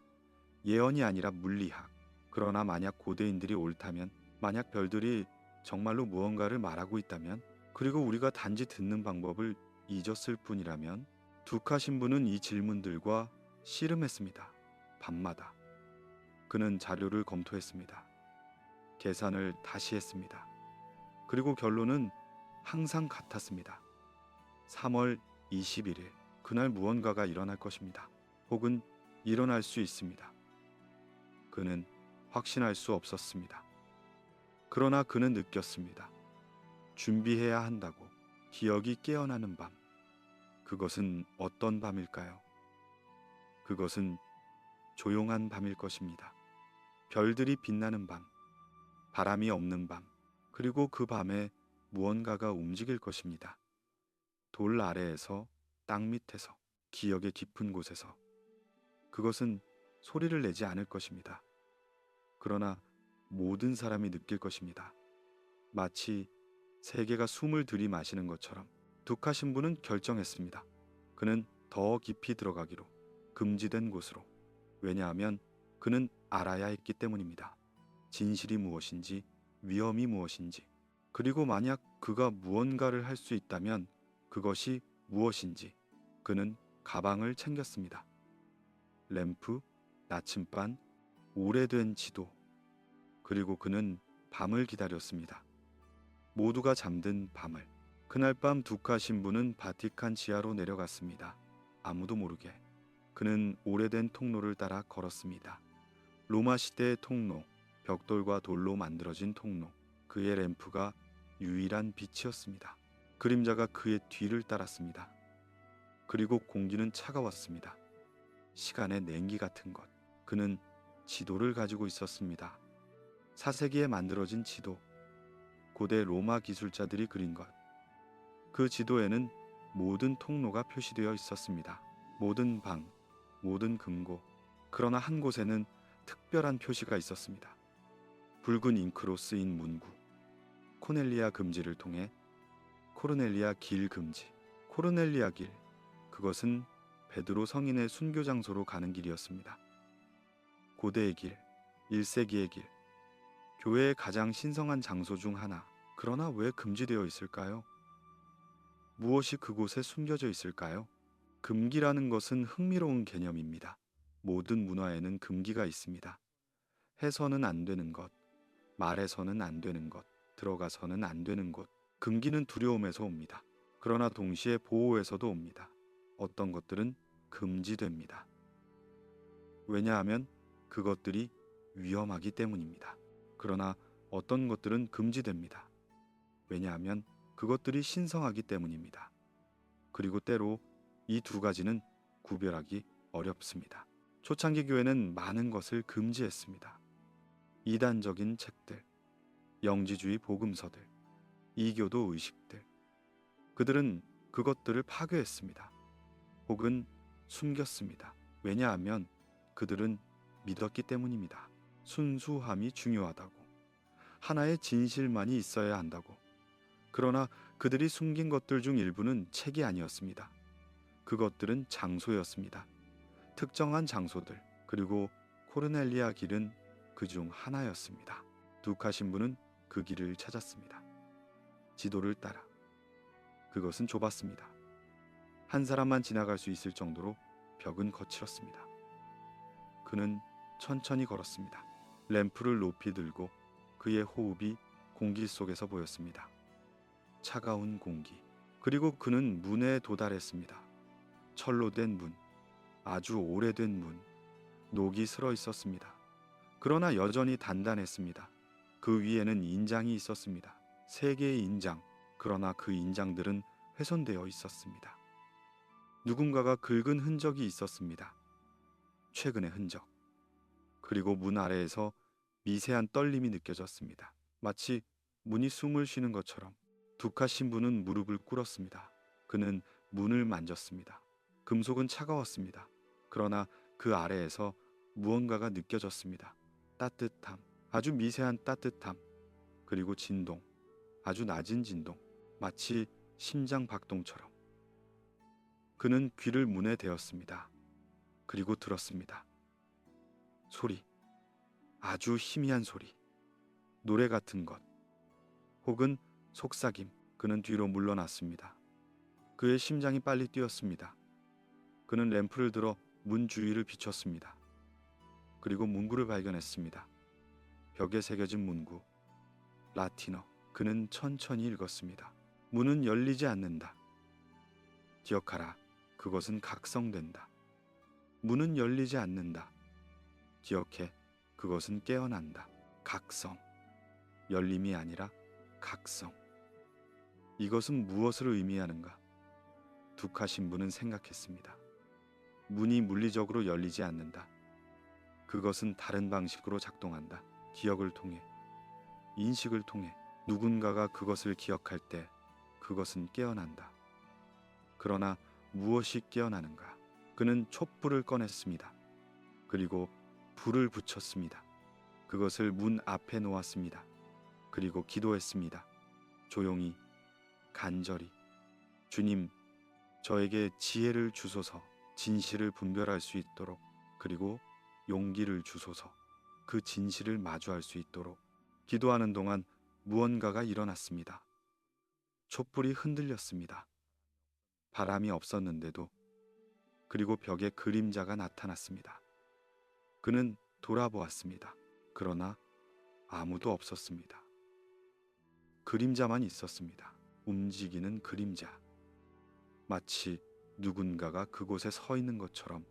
Speaker 1: 예언이 아니라 물리학. 그러나 만약 고대인들이 옳다면, 만약 별들이 정말로 무언가를 말하고 있다면, 그리고 우리가 단지 듣는 방법을 잊었을 뿐이라면, 두카 신부는 이 질문들과 씨름했습니다. 밤마다. 그는 자료를 검토했습니다. 계산을 다시 했습니다. 그리고 결론은 항상 같았습니다. 3월 21일, 그날 무언가가 일어날 것입니다. 혹은 일어날 수 있습니다. 그는 확신할 수 없었습니다. 그러나 그는 느꼈습니다. 준비해야 한다고. 기억이 깨어나는 밤. 그것은 어떤 밤일까요? 그것은 조용한 밤일 것입니다. 별들이 빛나는 밤, 바람이 없는 밤, 그리고 그 밤에 무언가가 움직일 것입니다. 돌 아래에서, 땅 밑에서, 기억의 깊은 곳에서. 그것은 소리를 내지 않을 것입니다. 그러나 모든 사람이 느낄 것입니다. 마치 세계가 숨을 들이마시는 것처럼. 두카 신부는 결정했습니다. 그는 더 깊이 들어가기로, 금지된 곳으로. 왜냐하면 그는 알아야 했기 때문입니다. 진실이 무엇인지, 위험이 무엇인지, 그리고 만약 그가 무언가를 할 수 있다면 그것이 무엇인지. 그는 가방을 챙겼습니다. 램프, 나침반, 오래된 지도. 그리고 그는 밤을 기다렸습니다. 모두가 잠든 밤을. 그날 밤 두카 신부는 바티칸 지하로 내려갔습니다. 아무도 모르게. 그는 오래된 통로를 따라 걸었습니다. 로마 시대의 통로, 벽돌과 돌로 만들어진 통로. 그의 램프가 유일한 빛이었습니다. 그림자가 그의 뒤를 따랐습니다. 그리고 공기는 차가웠습니다. 시간의 냉기 같은 것. 그는 지도를 가지고 있었습니다. 4세기에 만들어진 지도. 고대 로마 기술자들이 그린 것. 그 지도에는 모든 통로가 표시되어 있었습니다. 모든 방, 모든 금고. 그러나 한 곳에는 특별한 표시가 있었습니다. 붉은 잉크로 쓰인 문구. 코넬리아 금지를 통해 코르넬리아 길 금지. 코르넬리아 길. 그것은 베드로 성인의 순교 장소로 가는 길이었습니다. 고대의 길, 1세기의 길. 교회의 가장 신성한 장소 중 하나. 그러나 왜 금지되어 있을까요? 무엇이 그곳에 숨겨져 있을까요? 금기라는 것은 흥미로운 개념입니다. 모든 문화에는 금기가 있습니다. 해서는 안 되는 것, 말해서는 안 되는 것, 들어가서는 안 되는 곳. 금기는 두려움에서 옵니다. 그러나 동시에 보호에서도 옵니다. 어떤 것들은 금지됩니다. 왜냐하면 그것들이 위험하기 때문입니다. 그러나 어떤 것들은 금지됩니다. 왜냐하면 그것들이 신성하기 때문입니다. 그리고 때로 이 두 가지는 구별하기 어렵습니다. 초창기 교회는 많은 것을 금지했습니다. 이단적인 책들, 영지주의 복음서들, 이교도 의식들. 그들은 그것들을 파괴했습니다. 혹은 숨겼습니다. 왜냐하면 그들은 믿었기 때문입니다. 순수함이 중요하다고. 하나의 진실만이 있어야 한다고. 그러나 그들이 숨긴 것들 중 일부는 책이 아니었습니다. 그것들은 장소였습니다. 특정한 장소들. 그리고 코르넬리아 길은 그 중 하나였습니다. 두카 신부는 그 길을 찾았습니다. 지도를 따라. 그것은 좁았습니다. 한 사람만 지나갈 수 있을 정도로 벽은 거칠었습니다. 그는 천천히 걸었습니다. 램프를 높이 들고 그의 호흡이 공기 속에서 보였습니다. 차가운 공기. 그리고 그는 문에 도달했습니다. 철로 된 문, 아주 오래된 문. 녹이 슬어 있었습니다. 그러나 여전히 단단했습니다. 그 위에는 인장이 있었습니다. 3개의 인장. 그러나 그 인장들은 훼손되어 있었습니다. 누군가가 긁은 흔적이 있었습니다. 최근의 흔적. 그리고 문 아래에서 미세한 떨림이 느껴졌습니다. 마치 문이 숨을 쉬는 것처럼. 두카 신부는 무릎을 꿇었습니다. 그는 문을 만졌습니다. 금속은 차가웠습니다. 그러나 그 아래에서 무언가가 느껴졌습니다. 따뜻함, 아주 미세한 따뜻함, 그리고 진동, 아주 낮은 진동, 마치 심장 박동처럼. 그는 귀를 문에 대었습니다. 그리고 들었습니다. 소리, 아주 희미한 소리, 노래 같은 것, 혹은 속삭임. 그는 뒤로 물러났습니다. 그의 심장이 빨리 뛰었습니다. 그는 램프를 들어 문 주위를 비췄습니다. 그리고 문구를 발견했습니다. 벽에 새겨진 문구, 라틴어. 그는 천천히 읽었습니다. 문은 열리지 않는다. 기억하라, 그것은 각성된다. 문은 열리지 않는다. 기억해, 그것은 깨어난다. 각성. 열림이 아니라 각성. 이것은 무엇을 의미하는가? 두카 신부는 생각했습니다. 문이 물리적으로 열리지 않는다. 그것은 다른 방식으로 작동한다. 기억을 통해, 인식을 통해. 누군가가 그것을 기억할 때 그것은 깨어난다. 그러나 무엇이 깨어나는가? 그는 촛불을 꺼냈습니다. 그리고 불을 붙였습니다. 그것을 문 앞에 놓았습니다. 그리고 기도했습니다. 조용히, 간절히. 주님, 저에게 지혜를 주소서. 진실을 분별할 수 있도록. 그리고 용기를 주소서. 그 진실을 마주할 수 있도록. 기도하는 동안 무언가가 일어났습니다. 촛불이 흔들렸습니다. 바람이 없었는데도. 그리고 벽에 그림자가 나타났습니다. 그는 돌아보았습니다. 그러나 아무도 없었습니다. 그림자만 있었습니다. 움직이는 그림자. 마치 누군가가 그곳에 서 있는 것처럼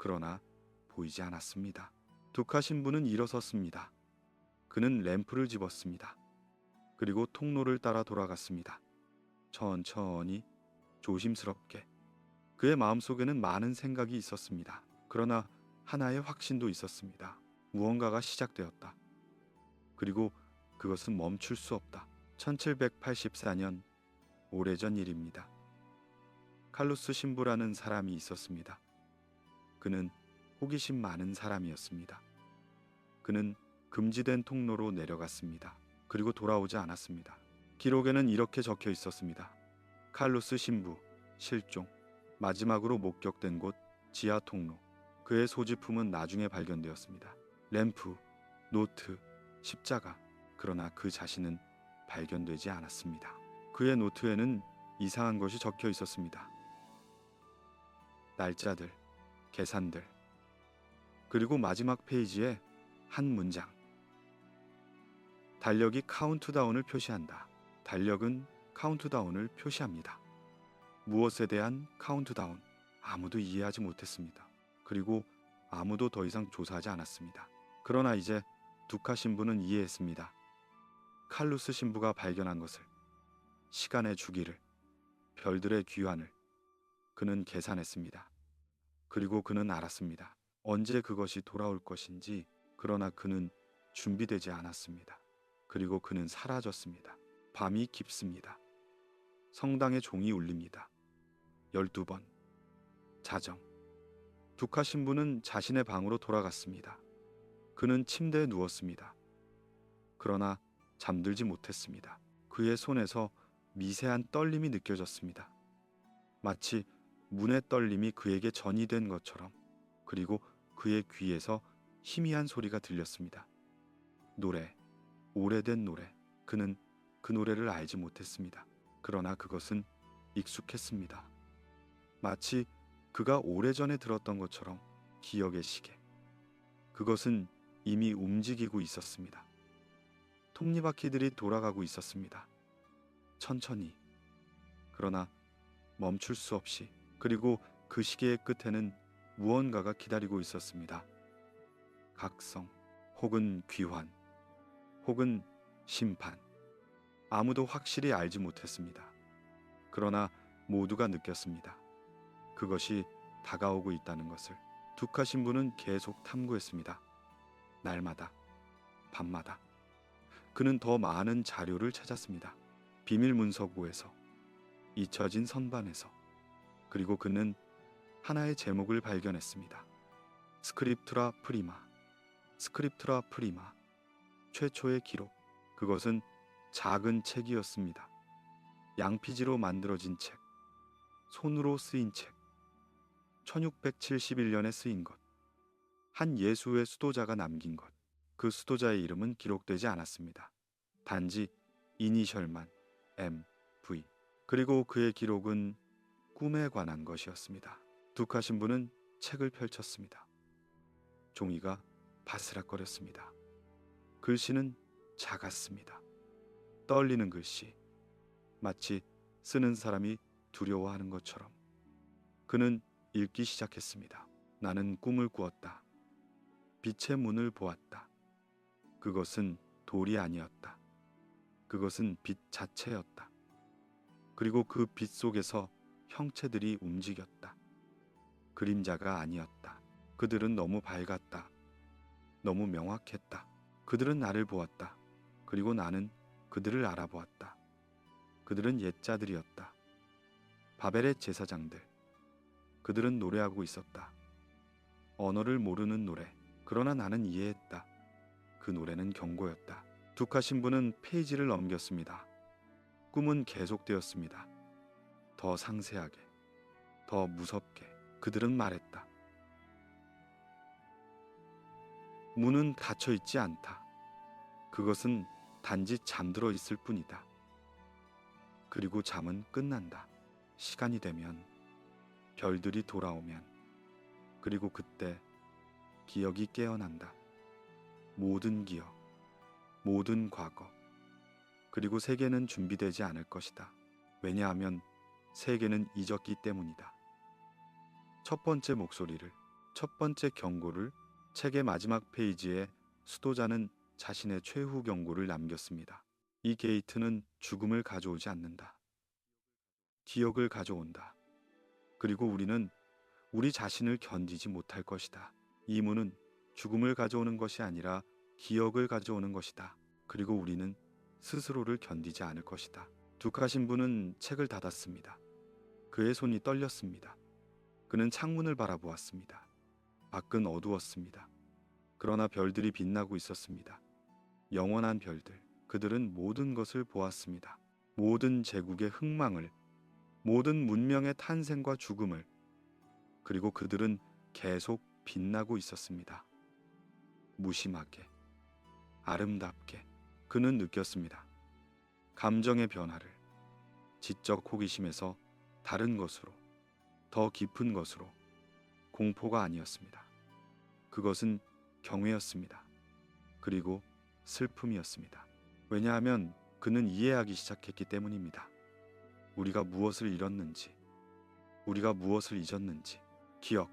Speaker 1: 그러나 보이지 않았습니다. 두카 신부는 일어섰습니다. 그는 램프를 집었습니다. 그리고 통로를 따라 돌아갔습니다. 천천히, 조심스럽게. 그의 마음속에는 많은 생각이 있었습니다. 그러나 하나의 확신도 있었습니다. 무언가가 시작되었다. 그리고 그것은 멈출 수 없다. 1784년 오래전 일입니다. 칼루스 신부라는 사람이 있었습니다. 그는 호기심 많은 사람이었습니다. 그는 금지된 통로로 내려갔습니다. 그리고 돌아오지 않았습니다. 기록에는 이렇게 적혀 있었습니다. 칼루스 신부 실종. 마지막으로 목격된 곳 지하 통로. 그의 소지품은 나중에 발견되었습니다. 램프, 노트, 십자가. 그러나 그 자신은 발견되지 않았습니다. 그의 노트에는 이상한 것이 적혀 있었습니다. 날짜들, 계산들. 그리고 마지막 페이지에 한 문장. 달력이 카운트다운을 표시한다. 달력은 카운트다운을 표시합니다. 무엇에 대한 카운트다운? 아무도 이해하지 못했습니다. 그리고 아무도 더 이상 조사하지 않았습니다. 그러나 이제 두카 신부는 이해했습니다. 칼루스 신부가 발견한 것을, 시간의 주기를, 별들의 귀환을 그는 계산했습니다. 그리고 그는 알았습니다. 언제 그것이 돌아올 것인지. 그러나 그는 준비되지 않았습니다. 그리고 그는 사라졌습니다. 밤이 깊습니다. 성당의 종이 울립니다. 12번. 자정. 두카 신부는 자신의 방으로 돌아갔습니다. 그는 침대에 누웠습니다. 그러나 잠들지 못했습니다. 그의 손에서 미세한 떨림이 느껴졌습니다. 마치 문의 떨림이 그에게 전이된 것처럼. 그리고 그의 귀에서 희미한 소리가 들렸습니다. 노래, 오래된 노래. 그는 그 노래를 알지 못했습니다. 그러나 그것은 익숙했습니다. 마치 그가 오래전에 들었던 것처럼. 기억의 시계. 그것은 이미 움직이고 있었습니다. 톱니바퀴들이 돌아가고 있었습니다. 천천히. 그러나 멈출 수 없이. 그리고 그 시계의 끝에는 무언가가 기다리고 있었습니다. 각성, 혹은 귀환, 혹은 심판. 아무도 확실히 알지 못했습니다. 그러나 모두가 느꼈습니다. 그것이 다가오고 있다는 것을. 두카 신부는 계속 탐구했습니다. 날마다, 밤마다. 그는 더 많은 자료를 찾았습니다. 비밀 문서고에서, 잊혀진 선반에서. 그리고 그는 하나의 제목을 발견했습니다. 스크립투라 프리마. 스크립투라 프리마. 최초의 기록. 그것은 작은 책이었습니다. 양피지로 만들어진 책. 손으로 쓰인 책. 1671년에 쓰인 것. 한 예수의 수도자가 남긴 것. 그 수도자의 이름은 기록되지 않았습니다. 단지 이니셜만 M.V. 그리고 그의 기록은 꿈에 관한 것이었습니다. 두카 신부는 책을 펼쳤습니다. 종이가 바스락거렸습니다. 글씨는 작았습니다. 떨리는 글씨. 마치 쓰는 사람이 두려워하는 것처럼. 그는 읽기 시작했습니다. 나는 꿈을 꾸었다. 빛의 문을 보았다. 그것은 돌이 아니었다. 그것은 빛 자체였다. 그리고 그 빛 속에서 형체들이 움직였다. 그림자가 아니었다. 그들은 너무 밝았다. 너무 명확했다. 그들은 나를 보았다. 그리고 나는 그들을 알아보았다. 그들은 옛자들이었다. 바벨의 제사장들. 그들은 노래하고 있었다. 언어를 모르는 노래. 그러나 나는 이해했다. 그 노래는 경고였다. 두카 신부는 페이지를 넘겼습니다. 꿈은 계속되었습니다. 더 상세하게, 더 무섭게. 그들은 말했다. 문은 닫혀 있지 않다. 그것은 단지 잠들어 있을 뿐이다. 그리고 잠은 끝난다. 시간이 되면, 별들이 돌아오면, 그리고 그때 기억이 깨어난다. 모든 기억, 모든 과거. 그리고 세계는 준비되지 않을 것이다. 왜냐하면 세계는 잊었기 때문이다. 첫 번째 목소리를, 첫 번째 경고를 책의 마지막 페이지에 수도자는 자신의 최후 경고를 남겼습니다. 이 게이트는 죽음을 가져오지 않는다. 기억을 가져온다. 그리고 우리는 우리 자신을 견디지 못할 것이다. 이 문은 죽음을 가져오는 것이 아니라 기억을 가져오는 것이다. 그리고 우리는 스스로를 견디지 않을 것이다. 둑하신 분은 책을 닫았습니다. 그의 손이 떨렸습니다. 그는 창문을 바라보았습니다. 밖은 어두웠습니다. 그러나 별들이 빛나고 있었습니다. 영원한 별들. 그들은 모든 것을 보았습니다. 모든 제국의 흥망을, 모든 문명의 탄생과 죽음을. 그리고 그들은 계속 빛나고 있었습니다. 무심하게, 아름답게. 그는 느꼈습니다. 감정의 변화를. 지적 호기심에서 다른 것으로, 더 깊은 것으로. 공포가 아니었습니다. 그것은 경외였습니다. 그리고 슬픔이었습니다. 왜냐하면 그는 이해하기 시작했기 때문입니다. 우리가 무엇을 잃었는지, 우리가 무엇을 잊었는지. 기억.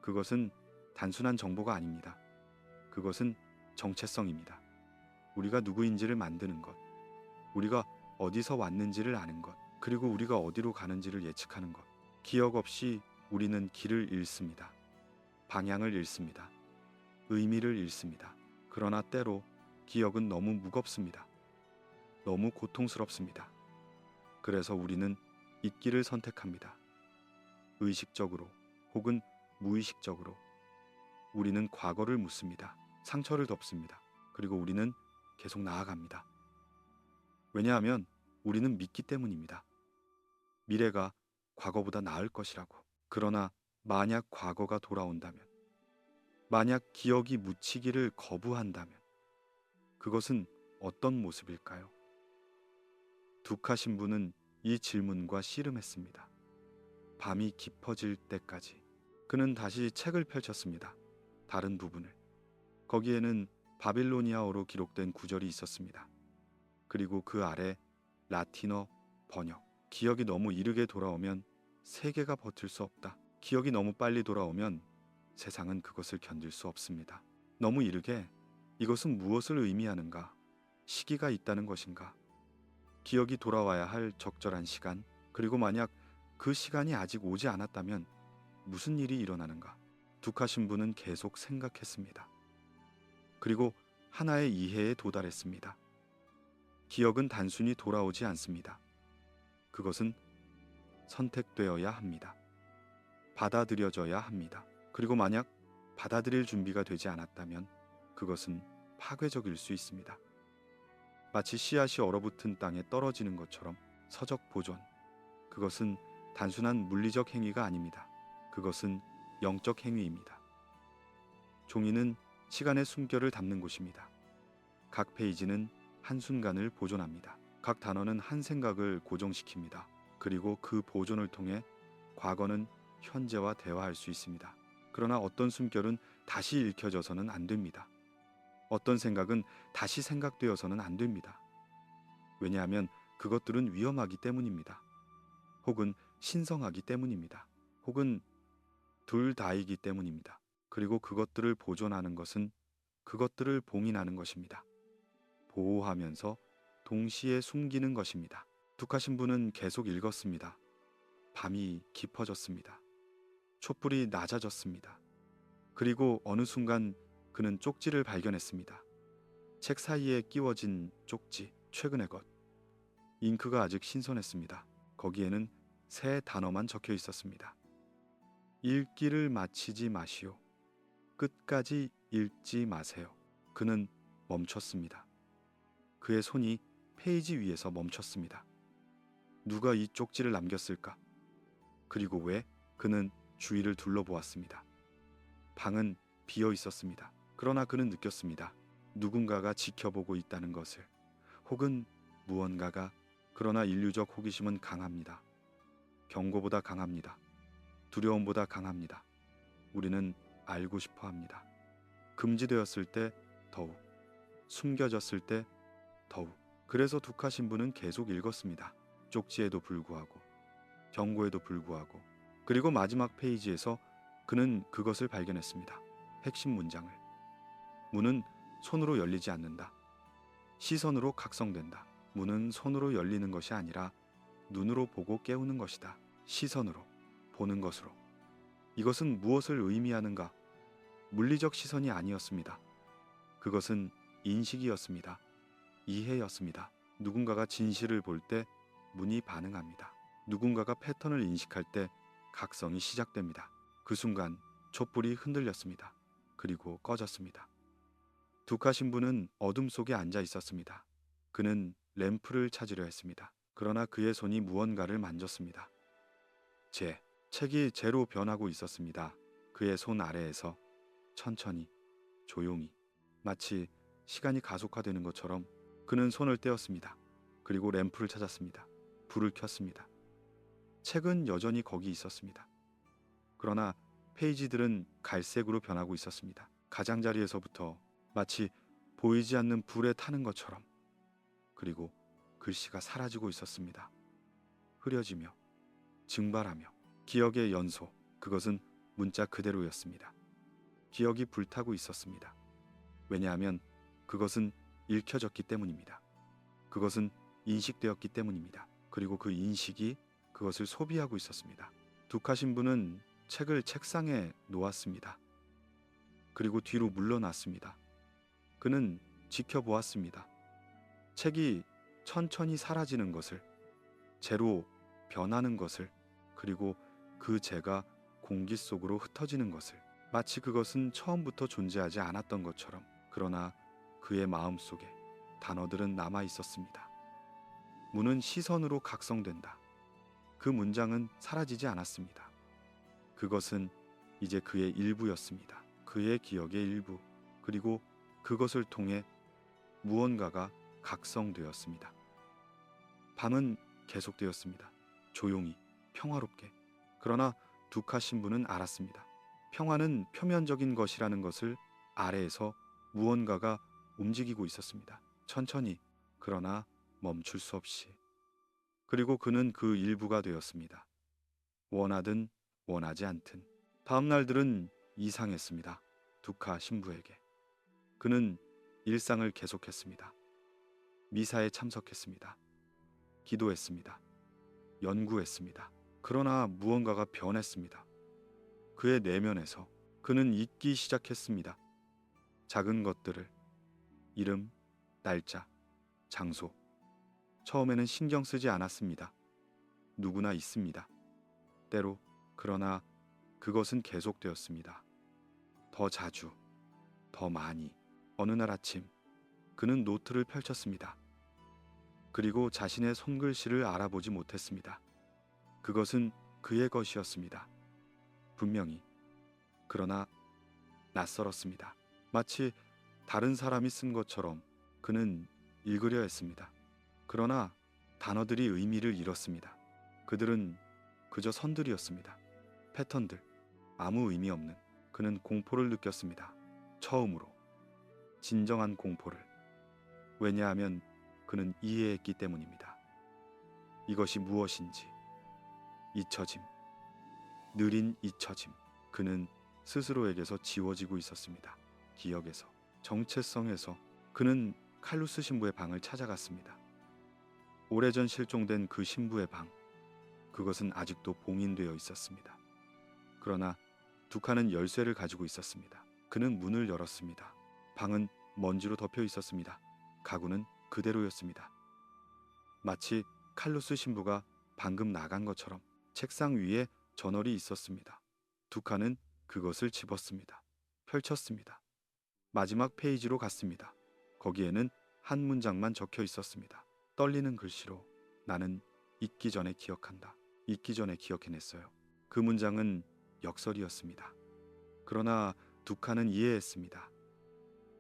Speaker 1: 그것은 단순한 정보가 아닙니다. 그것은 정체성입니다. 우리가 누구인지를 만드는 것, 우리가 어디서 왔는지를 아는 것, 그리고 우리가 어디로 가는지를 예측하는 것. 기억 없이 우리는 길을 잃습니다. 방향을 잃습니다. 의미를 잃습니다. 그러나 때로 기억은 너무 무겁습니다. 너무 고통스럽습니다. 그래서 우리는 잊기를 선택합니다. 의식적으로 혹은 무의식적으로 우리는 과거를 묻습니다. 상처를 덮습니다. 그리고 우리는 계속 나아갑니다. 왜냐하면 우리는 믿기 때문입니다. 미래가 과거보다 나을 것이라고. 그러나 만약 과거가 돌아온다면, 만약 기억이 묻히기를 거부한다면 그것은 어떤 모습일까요? 둑하신 분은 이 질문과 씨름했습니다. 밤이 깊어질 때까지. 그는 다시 책을 펼쳤습니다. 다른 부분을. 거기에는 바빌로니아어로 기록된 구절이 있었습니다. 그리고 그 아래 라틴어 번역. 기억이 너무 이르게 돌아오면 세계가 버틸 수 없다. 기억이 너무 빨리 돌아오면 세상은 그것을 견딜 수 없습니다. 너무 이르게. 이것은 무엇을 의미하는가? 시기가 있다는 것인가? 기억이 돌아와야 할 적절한 시간. 그리고 만약 그 시간이 아직 오지 않았다면 무슨 일이 일어나는가? 둑하신 분은 계속 생각했습니다. 그리고 하나의 이해에 도달했습니다. 기억은 단순히 돌아오지 않습니다. 그것은 선택되어야 합니다. 받아들여져야 합니다. 그리고 만약 받아들일 준비가 되지 않았다면 그것은 파괴적일 수 있습니다. 마치 씨앗이 얼어붙은 땅에 떨어지는 것처럼. 서적 보존. 그것은 단순한 물리적 행위가 아닙니다. 그것은 영적 행위입니다. 종이는 시간의 숨결을 담는 곳입니다. 각 페이지는 한순간을 보존합니다. 각 단어는 한 생각을 고정시킵니다. 그리고 그 보존을 통해 과거는 현재와 대화할 수 있습니다. 그러나 어떤 숨결은 다시 읽혀져서는 안 됩니다. 어떤 생각은 다시 생각되어서는 안 됩니다. 왜냐하면 그것들은 위험하기 때문입니다. 혹은 신성하기 때문입니다. 혹은 둘 다이기 때문입니다. 그리고 그것들을 보존하는 것은 그것들을 봉인하는 것입니다. 보호하면서 동시에 숨기는 것입니다. 둑하신 분은 계속 읽었습니다. 밤이 깊어졌습니다. 촛불이 낮아졌습니다. 그리고 어느 순간 그는 쪽지를 발견했습니다. 책 사이에 끼워진 쪽지, 최근의 것. 잉크가 아직 신선했습니다. 거기에는 세 단어만 적혀 있었습니다. 읽기를 마치지 마시오. 끝까지 읽지 마세요. 그는 멈췄습니다. 그의 손이 페이지 위에서 멈췄습니다. 누가 이 쪽지를 남겼을까? 그리고 왜? 그는 주위를 둘러보았습니다. 방은 비어 있었습니다. 그러나 그는 느꼈습니다. 누군가가 지켜보고 있다는 것을. 혹은 무언가가. 그러나 인류적 호기심은 강합니다. 경고보다 강합니다. 두려움보다 강합니다. 우리는 알고 싶어 합니다. 금지되었을 때 더욱, 숨겨졌을 때 더욱. 그래서 둑하신 분은 계속 읽었습니다. 쪽지에도 불구하고, 경고에도 불구하고. 그리고 마지막 페이지에서 그는 그것을 발견했습니다. 핵심 문장을. 문은 손으로 열리지 않는다. 시선으로 각성된다. 문은 손으로 열리는 것이 아니라 눈으로 보고 깨우는 것이다. 시선으로, 보는 것으로. 이것은 무엇을 의미하는가? 물리적 시선이 아니었습니다. 그것은 인식이었습니다. 이해였습니다. 누군가가 진실을 볼 때 문이 반응합니다. 누군가가 패턴을 인식할 때 각성이 시작됩니다. 그 순간 촛불이 흔들렸습니다. 그리고 꺼졌습니다. 두카 신부는 어둠 속에 앉아 있었습니다. 그는 램프를 찾으려 했습니다. 그러나 그의 손이 무언가를 만졌습니다. 책이 재로 변하고 있었습니다. 그의 손 아래에서 천천히, 조용히, 마치 시간이 가속화되는 것처럼 그는 손을 떼었습니다. 그리고 램프를 찾았습니다. 불을 켰습니다. 책은 여전히 거기 있었습니다. 그러나 페이지들은 갈색으로 변하고 있었습니다. 가장자리에서부터 마치 보이지 않는 불에 타는 것처럼. 그리고 글씨가 사라지고 있었습니다. 흐려지며 증발하며. 기억의 연소, 그것은 문자 그대로였습니다. 기억이 불타고 있었습니다. 왜냐하면 그것은 읽혀졌기 때문입니다. 그것은 인식되었기 때문입니다. 그리고 그 인식이 그것을 소비하고 있었습니다. 두카 신부는 책을 책상에 놓았습니다. 그리고 뒤로 물러났습니다. 그는 지켜보았습니다. 책이 천천히 사라지는 것을, 재로 변하는 것을, 그리고 그 재가 공기 속으로 흩어지는 것을. 마치 그것은 처음부터 존재하지 않았던 것처럼. 그러나 그의 마음속에 단어들은 남아 있었습니다. 문은 시선으로 각성된다. 그 문장은 사라지지 않았습니다. 그것은 이제 그의 일부였습니다. 그의 기억의 일부. 그리고 그것을 통해 무언가가 각성되었습니다. 밤은 계속되었습니다. 조용히, 평화롭게. 그러나 두카 신부는 알았습니다. 평화는 표면적인 것이라는 것을. 아래에서 무언가가 움직이고 있었습니다. 천천히, 그러나 멈출 수 없이. 그리고 그는 그 일부가 되었습니다. 원하든 원하지 않든. 다음 날들은 이상했습니다. 두카 신부에게. 그는 일상을 계속했습니다. 미사에 참석했습니다. 기도했습니다. 연구했습니다. 그러나 무언가가 변했습니다. 그의 내면에서 그는 잊기 시작했습니다. 작은 것들을. 이름, 날짜, 장소. 처음에는 신경 쓰지 않았습니다. 누구나 있습니다. 때로. 그러나 그것은 계속되었습니다. 더 자주, 더 많이. 어느 날 아침 그는 노트를 펼쳤습니다. 그리고 자신의 손글씨를 알아보지 못했습니다. 그것은 그의 것이었습니다. 분명히. 그러나 낯설었습니다. 마치 다른 사람이 쓴 것처럼 그는 읽으려 했습니다. 그러나 단어들이 의미를 잃었습니다. 그들은 그저 선들이었습니다. 패턴들, 아무 의미 없는. 그는 공포를 느꼈습니다. 처음으로. 진정한 공포를. 왜냐하면 그는 이해했기 때문입니다. 이것이 무엇인지. 잊혀짐. 느린 잊혀짐. 그는 스스로에게서 지워지고 있었습니다. 기억에서, 정체성에서. 그는 칼루스 신부의 방을 찾아갔습니다. 오래전 실종된 그 신부의 방. 그것은 아직도 봉인되어 있었습니다. 그러나 두카는 열쇠를 가지고 있었습니다. 그는 문을 열었습니다. 방은 먼지로 덮여 있었습니다. 가구는 그대로였습니다. 마치 칼루스 신부가 방금 나간 것처럼. 책상 위에 저널이 있었습니다. 두카는 그것을 집었습니다. 펼쳤습니다. 마지막 페이지로 갔습니다. 거기에는 한 문장만 적혀 있었습니다. 떨리는 글씨로. 나는 잊기 전에 기억한다. 잊기 전에 기억해냈어요. 그 문장은 역설이었습니다. 그러나 두카는 이해했습니다.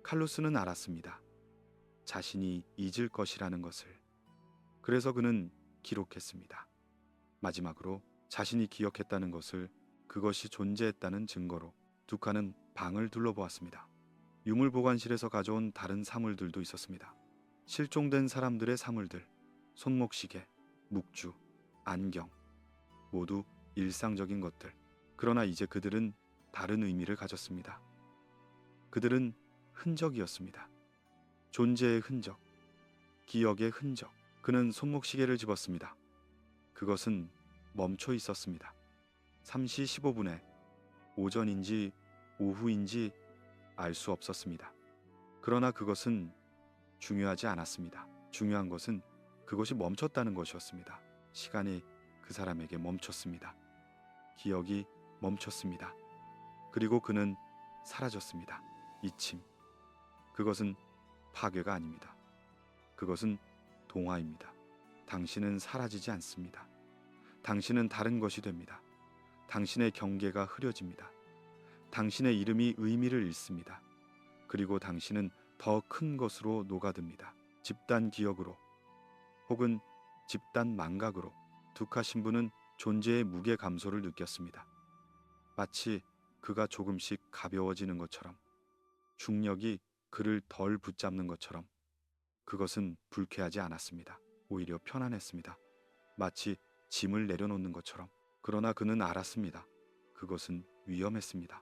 Speaker 1: 칼루스는 알았습니다. 자신이 잊을 것이라는 것을. 그래서 그는 기록했습니다. 마지막으로 자신이 기억했다는 것을, 그것이 존재했다는 증거로. 두카는 방을 둘러보았습니다. 유물보관실에서 가져온 다른 사물들도 있었습니다. 실종된 사람들의 사물들, 손목시계, 묵주, 안경, 모두 일상적인 것들. 그러나 이제 그들은 다른 의미를 가졌습니다. 그들은 흔적이었습니다. 존재의 흔적, 기억의 흔적. 그는 손목시계를 집었습니다. 그것은 멈춰 있었습니다. 3시 15분에 오전인지 오후인지 알 수 없었습니다. 그러나 그것은 중요하지 않았습니다. 중요한 것은 그것이 멈췄다는 것이었습니다. 시간이 그 사람에게 멈췄습니다. 기억이 멈췄습니다. 그리고 그는 사라졌습니다. 잊힘. 그것은 파괴가 아닙니다. 그것은 동화입니다. 당신은 사라지지 않습니다. 당신은 다른 것이 됩니다. 당신의 경계가 흐려집니다. 당신의 이름이 의미를 잃습니다. 그리고 당신은 더 큰 것으로 녹아듭니다. 집단 기억으로 혹은 집단 망각으로 두카 신부는 존재의 무게 감소를 느꼈습니다. 마치 그가 조금씩 가벼워지는 것처럼, 중력이 그를 덜 붙잡는 것처럼. 그것은 불쾌하지 않았습니다. 오히려 편안했습니다. 마치 짐을 내려놓는 것처럼. 그러나 그는 알았습니다. 그것은 위험했습니다.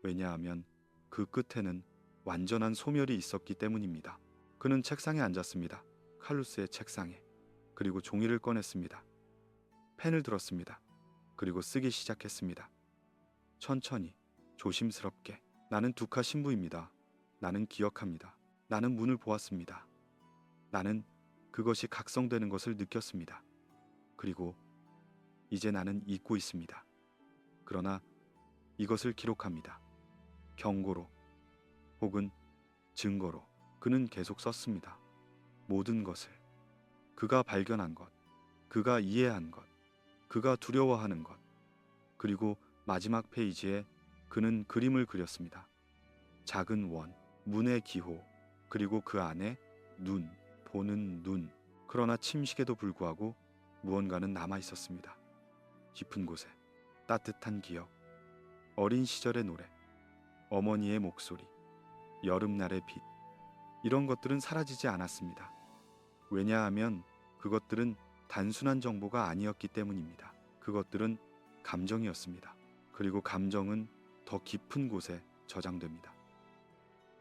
Speaker 1: 왜냐하면 그 끝에는 완전한 소멸이 있었기 때문입니다. 그는 책상에 앉았습니다. 칼루스의 책상에. 그리고 종이를 꺼냈습니다. 펜을 들었습니다. 그리고 쓰기 시작했습니다. 천천히, 조심스럽게. 나는 두카 신부입니다. 나는 기억합니다. 나는 문을 보았습니다. 나는 그것이 각성되는 것을 느꼈습니다. 그리고 이제 나는 잊고 있습니다. 그러나 이것을 기록합니다. 경고로 혹은 증거로. 그는 계속 썼습니다. 모든 것을. 그가 발견한 것, 그가 이해한 것, 그가 두려워하는 것. 그리고 마지막 페이지에 그는 그림을 그렸습니다. 작은 원, 문의 기호, 그리고 그 안에 눈, 보는 눈. 그러나 침식에도 불구하고 무언가는 남아 있었습니다. 깊은 곳에 따뜻한 기억, 어린 시절의 노래, 어머니의 목소리, 여름날의 빛. 이런 것들은 사라지지 않았습니다. 왜냐하면 그것들은 단순한 정보가 아니었기 때문입니다. 그것들은 감정이었습니다. 그리고 감정은 더 깊은 곳에 저장됩니다.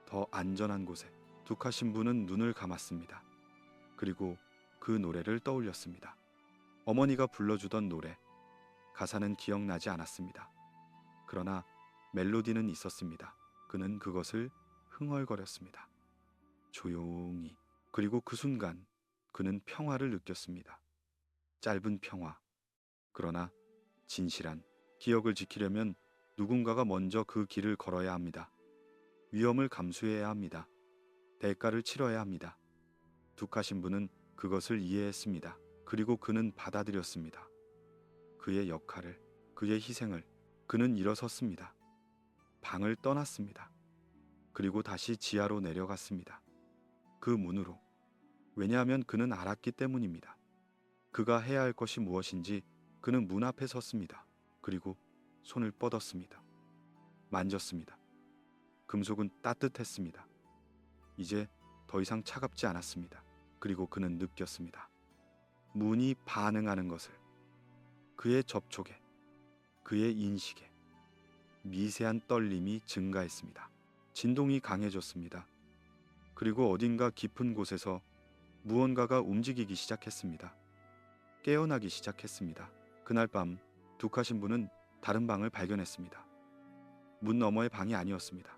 Speaker 1: 더 안전한 곳에. 두카 신부는 눈을 감았습니다. 그리고 그 노래를 떠올렸습니다. 어머니가 불러주던 노래. 가사는 기억나지 않았습니다. 그러나 멜로디는 있었습니다. 그는 그것을 흥얼거렸습니다. 조용히. 그리고 그 순간 그는 평화를 느꼈습니다. 짧은 평화. 그러나 진실한. 기억을 지키려면 누군가가 먼저 그 길을 걸어야 합니다. 위험을 감수해야 합니다. 대가를 치러야 합니다. 두카 신부는 그것을 이해했습니다. 그리고 그는 받아들였습니다. 그의 역할을, 그의 희생을. 그는 일어섰습니다. 방을 떠났습니다. 그리고 다시 지하로 내려갔습니다. 그 문으로. 왜냐하면 그는 알았기 때문입니다. 그가 해야 할 것이 무엇인지. 그는 문 앞에 섰습니다. 그리고 손을 뻗었습니다. 만졌습니다. 금속은 따뜻했습니다. 이제 더 이상 차갑지 않았습니다. 그리고 그는 느꼈습니다. 문이 반응하는 것을. 그의 접촉에, 그의 인식에 미세한 떨림이 증가했습니다. 진동이 강해졌습니다. 그리고 어딘가 깊은 곳에서 무언가가 움직이기 시작했습니다. 깨어나기 시작했습니다. 그날 밤 두카 신부는 다른 방을 발견했습니다. 문 너머의 방이 아니었습니다.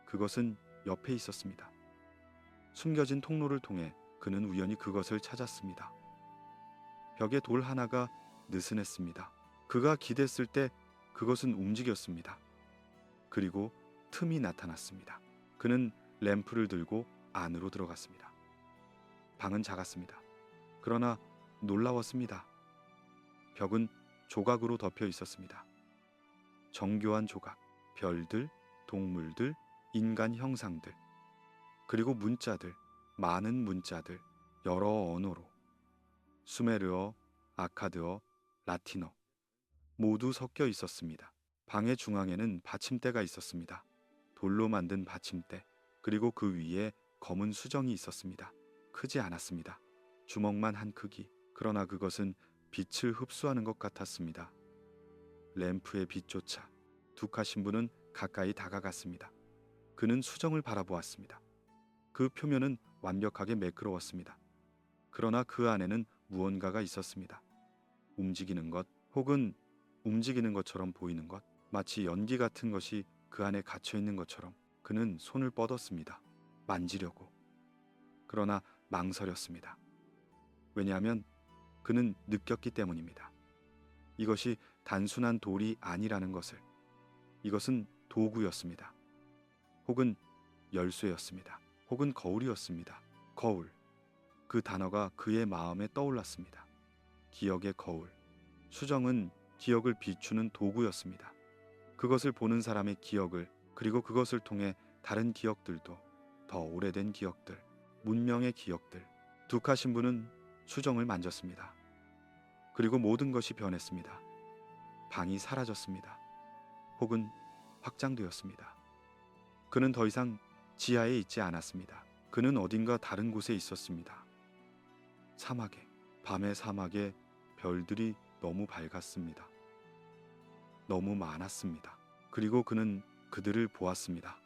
Speaker 1: 그것은 옆에 있었습니다. 숨겨진 통로를 통해 그는 우연히 그것을 찾았습니다. 벽에 돌 하나가 느슨했습니다. 그가 기댔을 때 그것은 움직였습니다. 그리고 틈이 나타났습니다. 그는 램프를 들고 안으로 들어갔습니다. 방은 작았습니다. 그러나 놀라웠습니다. 벽은 조각으로 덮여 있었습니다. 정교한 조각, 별들, 동물들, 인간 형상들, 그리고 문자들, 많은 문자들, 여러 언어로. 수메르어, 아카드어, 라틴어 모두 섞여 있었습니다. 방의 중앙에는 받침대가 있었습니다. 돌로 만든 받침대. 그리고 그 위에 검은 수정이 있었습니다. 크지 않았습니다. 주먹만 한 크기. 그러나 그것은 빛을 흡수하는 것 같았습니다. 램프의 빛조차. 둑하 신부는 가까이 다가갔습니다. 그는 수정을 바라보았습니다. 그 표면은 완벽하게 매끄러웠습니다. 그러나 그 안에는 무언가가 있었습니다. 움직이는 것, 혹은 움직이는 것처럼 보이는 것, 마치 연기 같은 것이 그 안에 갇혀 있는 것처럼. 그는 손을 뻗었습니다. 만지려고. 그러나 망설였습니다. 왜냐하면 그는 느꼈기 때문입니다. 이것이 단순한 돌이 아니라는 것을. 이것은 도구였습니다. 혹은 열쇠였습니다. 혹은 거울이었습니다. 거울. 그 단어가 그의 마음에 떠올랐습니다. 기억의 거울. 수정은 기억을 비추는 도구였습니다. 그것을 보는 사람의 기억을, 그리고 그것을 통해 다른 기억들도, 더 오래된 기억들, 문명의 기억들. 둑하 신부는 수정을 만졌습니다. 그리고 모든 것이 변했습니다. 방이 사라졌습니다. 혹은 확장되었습니다. 그는 더 이상 지하에 있지 않았습니다. 그는 어딘가 다른 곳에 있었습니다. 사막에, 밤의 사막에 별들이 너무 밝았습니다. 너무 많았습니다. 그리고 그는 그들을 보았습니다.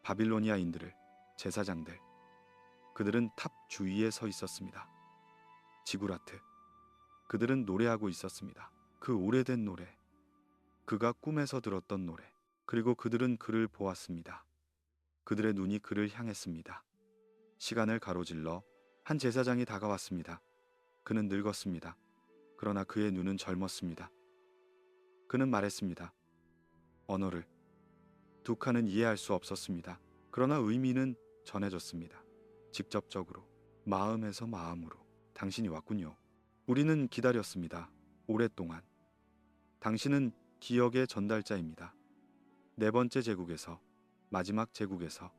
Speaker 1: 바빌로니아인들을, 제사장들. 그들은 탑 주위에 서 있었습니다. 지구라트. 그들은 노래하고 있었습니다. 그 오래된 노래. 그가 꿈에서 들었던 노래. 그리고 그들은 그를 보았습니다. 그들의 눈이 그를 향했습니다. 시간을 가로질러 한 제사장이 다가왔습니다. 그는 늙었습니다. 그러나 그의 눈은 젊었습니다. 그는 말했습니다. 언어를. 둑하는 이해할 수 없었습니다. 그러나 의미는 전해졌습니다. 직접적으로, 마음에서 마음으로. 당신이 왔군요. 우리는 기다렸습니다. 오랫동안. 당신은 기억의 전달자입니다. 네 번째 제국에서, 마지막 제국에서.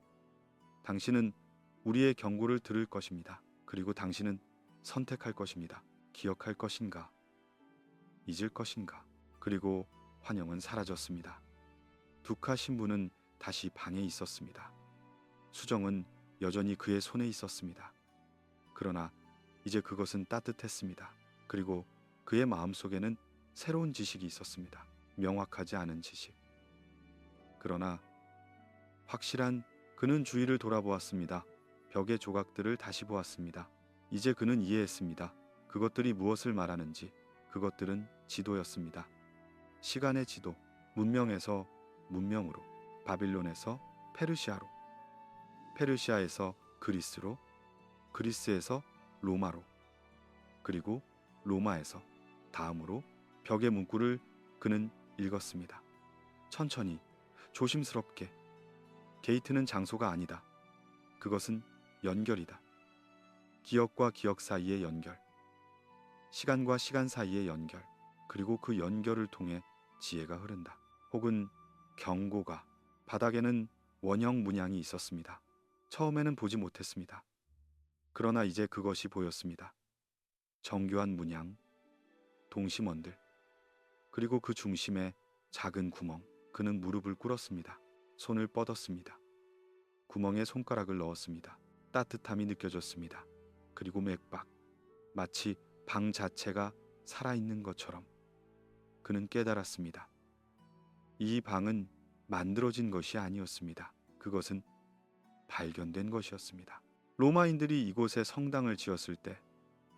Speaker 1: 당신은 우리의 경고를 들을 것입니다. 그리고 당신은 선택할 것입니다. 기억할 것인가, 잊을 것인가. 그리고 환영은 사라졌습니다. 둑하 신부는 다시 방에 있었습니다. 수정은 여전히 그의 손에 있었습니다. 그러나 이제 그것은 따뜻했습니다. 그리고 그의 마음속에는 새로운 지식이 있었습니다. 명확하지 않은 지식. 그러나 확실한. 그는 주위를 돌아보았습니다. 벽의 조각들을 다시 보았습니다. 이제 그는 이해했습니다. 그것들이 무엇을 말하는지. 그것들은 지도였습니다. 시간의 지도. 문명에서 문명으로, 바빌론에서 페르시아로, 페르시아에서 그리스로, 그리스에서 로마로, 그리고 로마에서 다음으로. 벽의 문구를 그는 읽었습니다. 천천히, 조심스럽게. 게이트는 장소가 아니다. 그것은 연결이다. 기억과 기억 사이의 연결. 시간과 시간 사이의 연결. 그리고 그 연결을 통해 지혜가 흐른다. 혹은 경고가. 바닥에는 원형 문양이 있었습니다. 처음에는 보지 못했습니다. 그러나 이제 그것이 보였습니다. 정교한 문양, 동심원들. 그리고 그 중심에 작은 구멍. 그는 무릎을 꿇었습니다. 손을 뻗었습니다. 구멍에 손가락을 넣었습니다. 따뜻함이 느껴졌습니다. 그리고 맥박. 마치 방 자체가 살아있는 것처럼. 그는 깨달았습니다. 이 방은 만들어진 것이 아니었습니다. 그것은 발견된 것이었습니다. 로마인들이 이곳에 성당을 지었을 때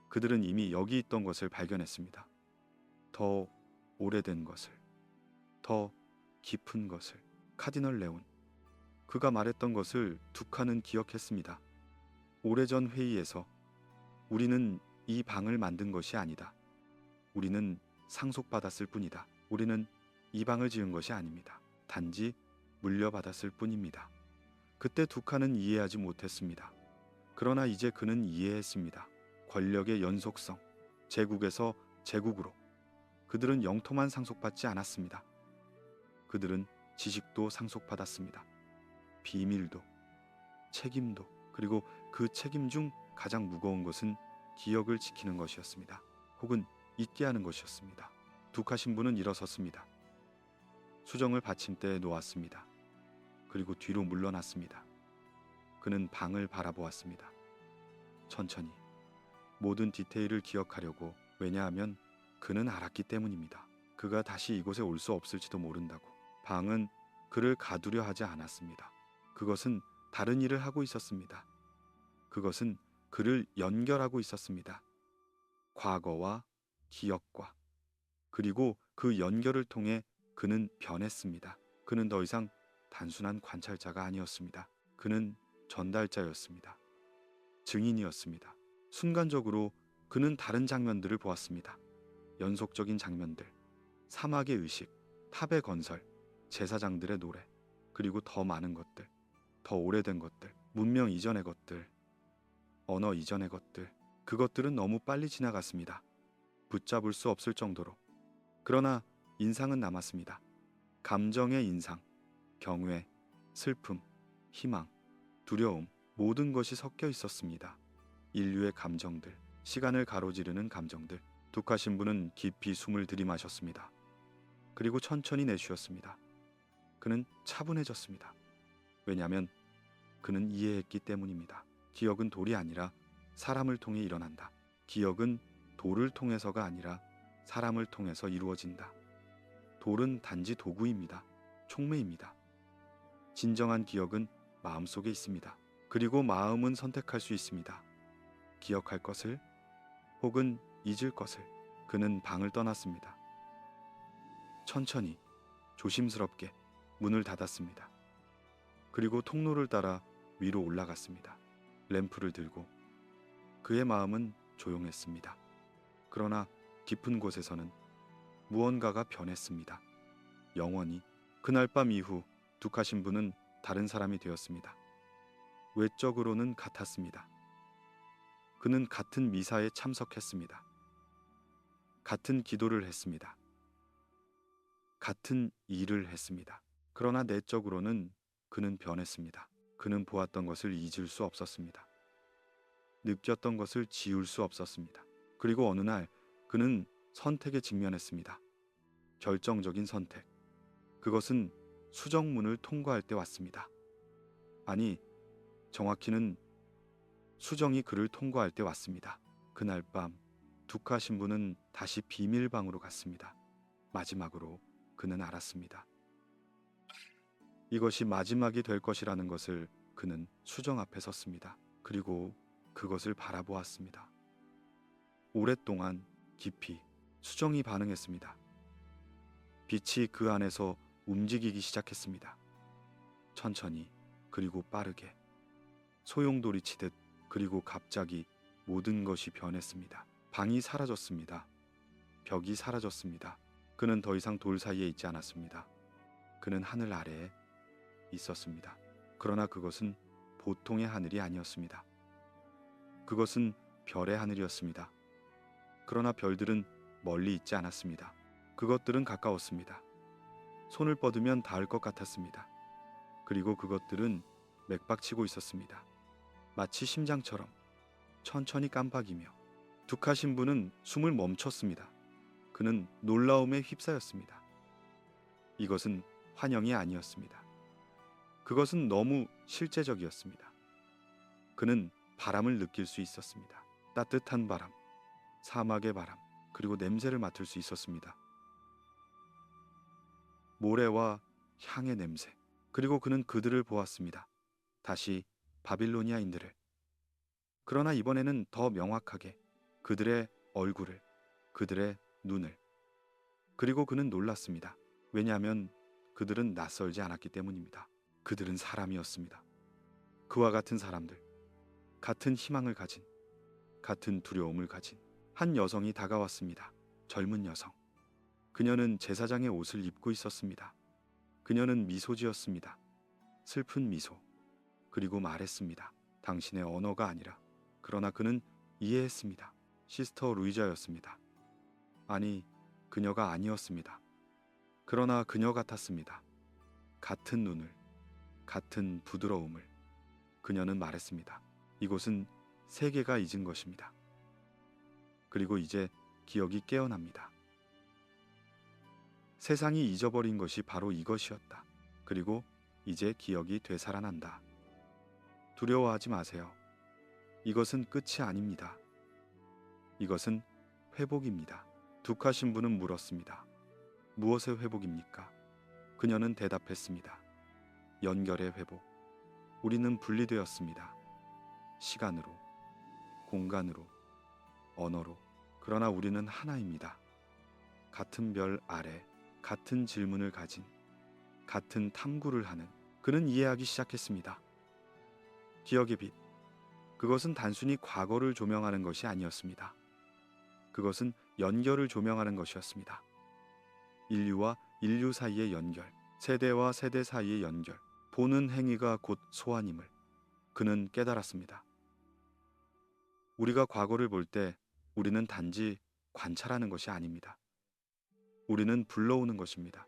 Speaker 1: 그들은 이미 여기 있던 것을 발견했습니다. 더 오래된 것을, 더 깊은 것을. 카디널 레온. 그가 말했던 것을 둑하는 기억했습니다. 오래전 회의에서 우리는 이 방을 만든 것이 아니다. 우리는 상속받았을 뿐이다. 우리는 이 방을 지은 것이 아닙니다. 단지 물려받았을 뿐입니다. 그때 둑하는 이해하지 못했습니다. 그러나 이제 그는 이해했습니다. 권력의 연속성, 제국에서 제국으로. 그들은 영토만 상속받지 않았습니다. 그들은 지식도 상속받았습니다. 비밀도, 책임도. 그리고 그 책임 중 가장 무거운 것은 기억을 지키는 것이었습니다. 혹은 잊게 하는 것이었습니다. 둑하 신부는 일어섰습니다. 수정을 받침대에 놓았습니다. 그리고 뒤로 물러났습니다. 그는 방을 바라보았습니다. 천천히. 모든 디테일을 기억하려고. 왜냐하면 그는 알았기 때문입니다. 그가 다시 이곳에 올 수 없을지도 모른다고. 방은 그를 가두려 하지 않았습니다. 그것은 다른 일을 하고 있었습니다. 그것은 그를 연결하고 있었습니다. 과거와 기억과. 그리고 그 연결을 통해 그는 변했습니다. 그는 더 이상 단순한 관찰자가 아니었습니다. 그는 전달자였습니다. 증인이었습니다. 순간적으로 그는 다른 장면들을 보았습니다. 연속적인 장면들, 사막의 의식, 탑의 건설, 제사장들의 노래, 그리고 더 많은 것들, 더 오래된 것들, 문명 이전의 것들, 언어 이전의 것들, 그것들은 너무 빨리 지나갔습니다. 붙잡을 수 없을 정도로. 그러나 인상은 남았습니다. 감정의 인상, 경외, 슬픔, 희망, 두려움, 모든 것이 섞여 있었습니다. 인류의 감정들, 시간을 가로지르는 감정들. 두카 신부는 깊이 숨을 들이마셨습니다. 그리고 천천히 내쉬었습니다. 그는 차분해졌습니다. 왜냐하면 그는 이해했기 때문입니다. 기억은 돌이 아니라 사람을 통해 일어난다. 기억은 돌을 통해서가 아니라 사람을 통해서 이루어진다. 돌은 단지 도구입니다. 촉매입니다. 진정한 기억은 마음속에 있습니다. 그리고 마음은 선택할 수 있습니다. 기억할 것을 혹은 잊을 것을. 그는 방을 떠났습니다. 천천히, 조심스럽게 문을 닫았습니다. 그리고 통로를 따라 위로 올라갔습니다. 램프를 들고. 그의 마음은 조용했습니다. 그러나 깊은 곳에서는 무언가가 변했습니다. 영원히. 그날 밤 이후 두카 신부는 다른 사람이 되었습니다. 외적으로는 같았습니다. 그는 같은 미사에 참석했습니다. 같은 기도를 했습니다. 같은 일을 했습니다. 그러나 내적으로는 그는 변했습니다. 그는 보았던 것을 잊을 수 없었습니다. 느꼈던 것을 지울 수 없었습니다. 그리고 어느 날 그는 선택에 직면했습니다. 결정적인 선택. 그것은 수정문을 통과할 때 왔습니다. 아니, 정확히는 수정이 그를 통과할 때 왔습니다. 그날 밤 두카 신부는 다시 비밀방으로 갔습니다. 마지막으로 그는 알았습니다. 이것이 마지막이 될 것이라는 것을. 그는 수정 앞에 섰습니다. 그리고 그것을 바라보았습니다. 오랫동안 깊이 수정이 반응했습니다. 빛이 그 안에서 움직이기 시작했습니다. 천천히, 그리고 빠르게, 소용돌이치듯. 그리고 갑자기 모든 것이 변했습니다. 방이 사라졌습니다. 벽이 사라졌습니다. 그는 더 이상 돌 사이에 있지 않았습니다. 그는 하늘 아래에 있었습니다. 그러나 그것은 보통의 하늘이 아니었습니다. 그것은 별의 하늘이었습니다. 그러나 별들은 멀리 있지 않았습니다. 그것들은 가까웠습니다. 손을 뻗으면 닿을 것 같았습니다. 그리고 그것들은 맥박치고 있었습니다. 마치 심장처럼 천천히 깜박이며. 두카 신부는 숨을 멈췄습니다. 그는 놀라움에 휩싸였습니다. 이것은 환영이 아니었습니다. 그것은 너무 실제적이었습니다. 그는 바람을 느낄 수 있었습니다. 따뜻한 바람, 사막의 바람, 그리고 냄새를 맡을 수 있었습니다. 모래와 향의 냄새. 그리고 그는 그들을 보았습니다. 다시 바빌로니아인들을. 그러나 이번에는 더 명확하게 그들의 얼굴을, 그들의 눈을. 그리고 그는 놀랐습니다. 왜냐하면 그들은 낯설지 않았기 때문입니다. 그들은 사람이었습니다. 그와 같은 사람들, 같은 희망을 가진, 같은 두려움을 가진 한 여성이 다가왔습니다. 젊은 여성. 그녀는 제사장의 옷을 입고 있었습니다. 그녀는 미소 지었습니다. 슬픈 미소. 그리고 말했습니다. 당신의 언어가 아니라. 그러나 그는 이해했습니다. 시스터 루이자였습니다. 아니, 그녀가 아니었습니다. 그러나 그녀 같았습니다. 같은 눈을, 같은 부드러움을. 그녀는 말했습니다. 이곳은 세계가 잊은 것입니다. 그리고 이제 기억이 깨어납니다. 세상이 잊어버린 것이 바로 이것이었다. 그리고 이제 기억이 되살아난다. 두려워하지 마세요. 이것은 끝이 아닙니다. 이것은 회복입니다. 두카 신부는 물었습니다. 무엇의 회복입니까? 그녀는 대답했습니다. 연결의 회복. 우리는 분리되었습니다. 시간으로, 공간으로, 언어로. 그러나 우리는 하나입니다. 같은 별 아래, 같은 질문을 가진, 같은 탐구를 하는. 그는 이해하기 시작했습니다. 기억의 빛. 그것은 단순히 과거를 조명하는 것이 아니었습니다. 그것은 연결을 조명하는 것이었습니다. 인류와 인류 사이의 연결, 세대와 세대 사이의 연결, 보는 행위가 곧 소환임을 그는 깨달았습니다. 우리가 과거를 볼 때 우리는 단지 관찰하는 것이 아닙니다. 우리는 불러오는 것입니다.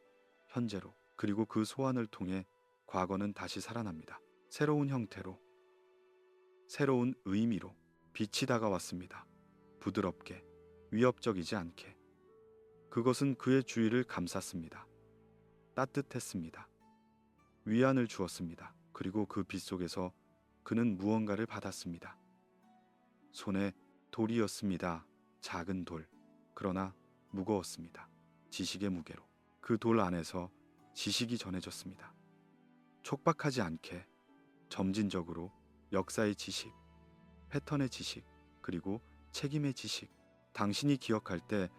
Speaker 1: 현재로. 그리고 그 소환을 통해 과거는 다시 살아납니다. 새로운 형태로, 새로운 의미로. 빛이 다가왔습니다. 부드럽게, 위협적이지 않게. 그것은 그의 주위를 감쌌습니다. 따뜻했습니다. 위안을 주었습니다. 그리고 그 빛 속에서 그는 무언가를 받았습니다. 손에 돌이었습니다. 작은 돌. 그러나 무거웠습니다. 지식의 무게로. 그 돌 안에서 지식이 전해졌습니다. 촉박하지 않게, 점진적으로. 역사의 지식, 패턴의 지식, 그리고 책임의 지식. 당신이 기억할 때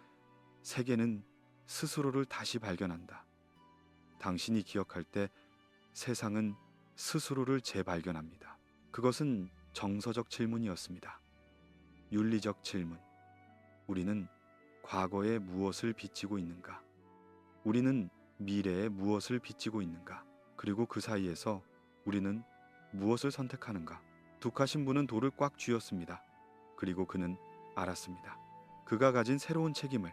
Speaker 1: 세계는 스스로를 다시 발견한다. 당신이 기억할 때 세상은 스스로를 재발견합니다. 그것은 정서적 질문이었습니다. 윤리적 질문. 우리는 과거에 무엇을 비치고 있는가? 우리는 미래에 무엇을 비치고 있는가? 그리고 그 사이에서 우리는 무엇을 선택하는가? 둑하 신부는 돌을 꽉 쥐었습니다. 그리고 그는 알았습니다. 그가 가진 새로운 책임을.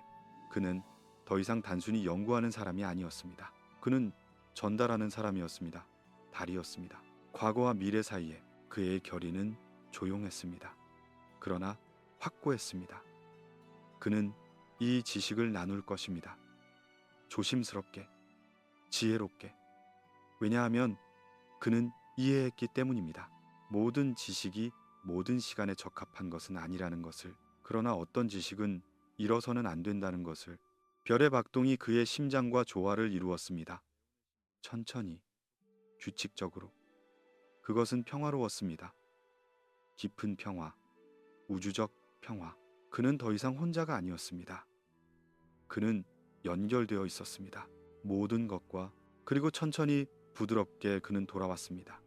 Speaker 1: 그는 더 이상 단순히 연구하는 사람이 아니었습니다. 그는 전달하는 사람이었습니다. 달이었습니다. 과거와 미래 사이에 그의 결의는 조용했습니다. 그러나 확고했습니다. 그는 이 지식을 나눌 것입니다. 조심스럽게, 지혜롭게. 왜냐하면 그는 이해했기 때문입니다. 모든 지식이 모든 시간에 적합한 것은 아니라는 것을. 그러나 어떤 지식은 잃어서는 안 된다는 것을. 별의 박동이 그의 심장과 조화를 이루었습니다. 천천히, 규칙적으로. 그것은 평화로웠습니다. 깊은 평화, 우주적 평화. 그는 더 이상 혼자가 아니었습니다. 그는 연결되어 있었습니다. 모든 것과. 그리고 천천히, 부드럽게 그는 돌아왔습니다.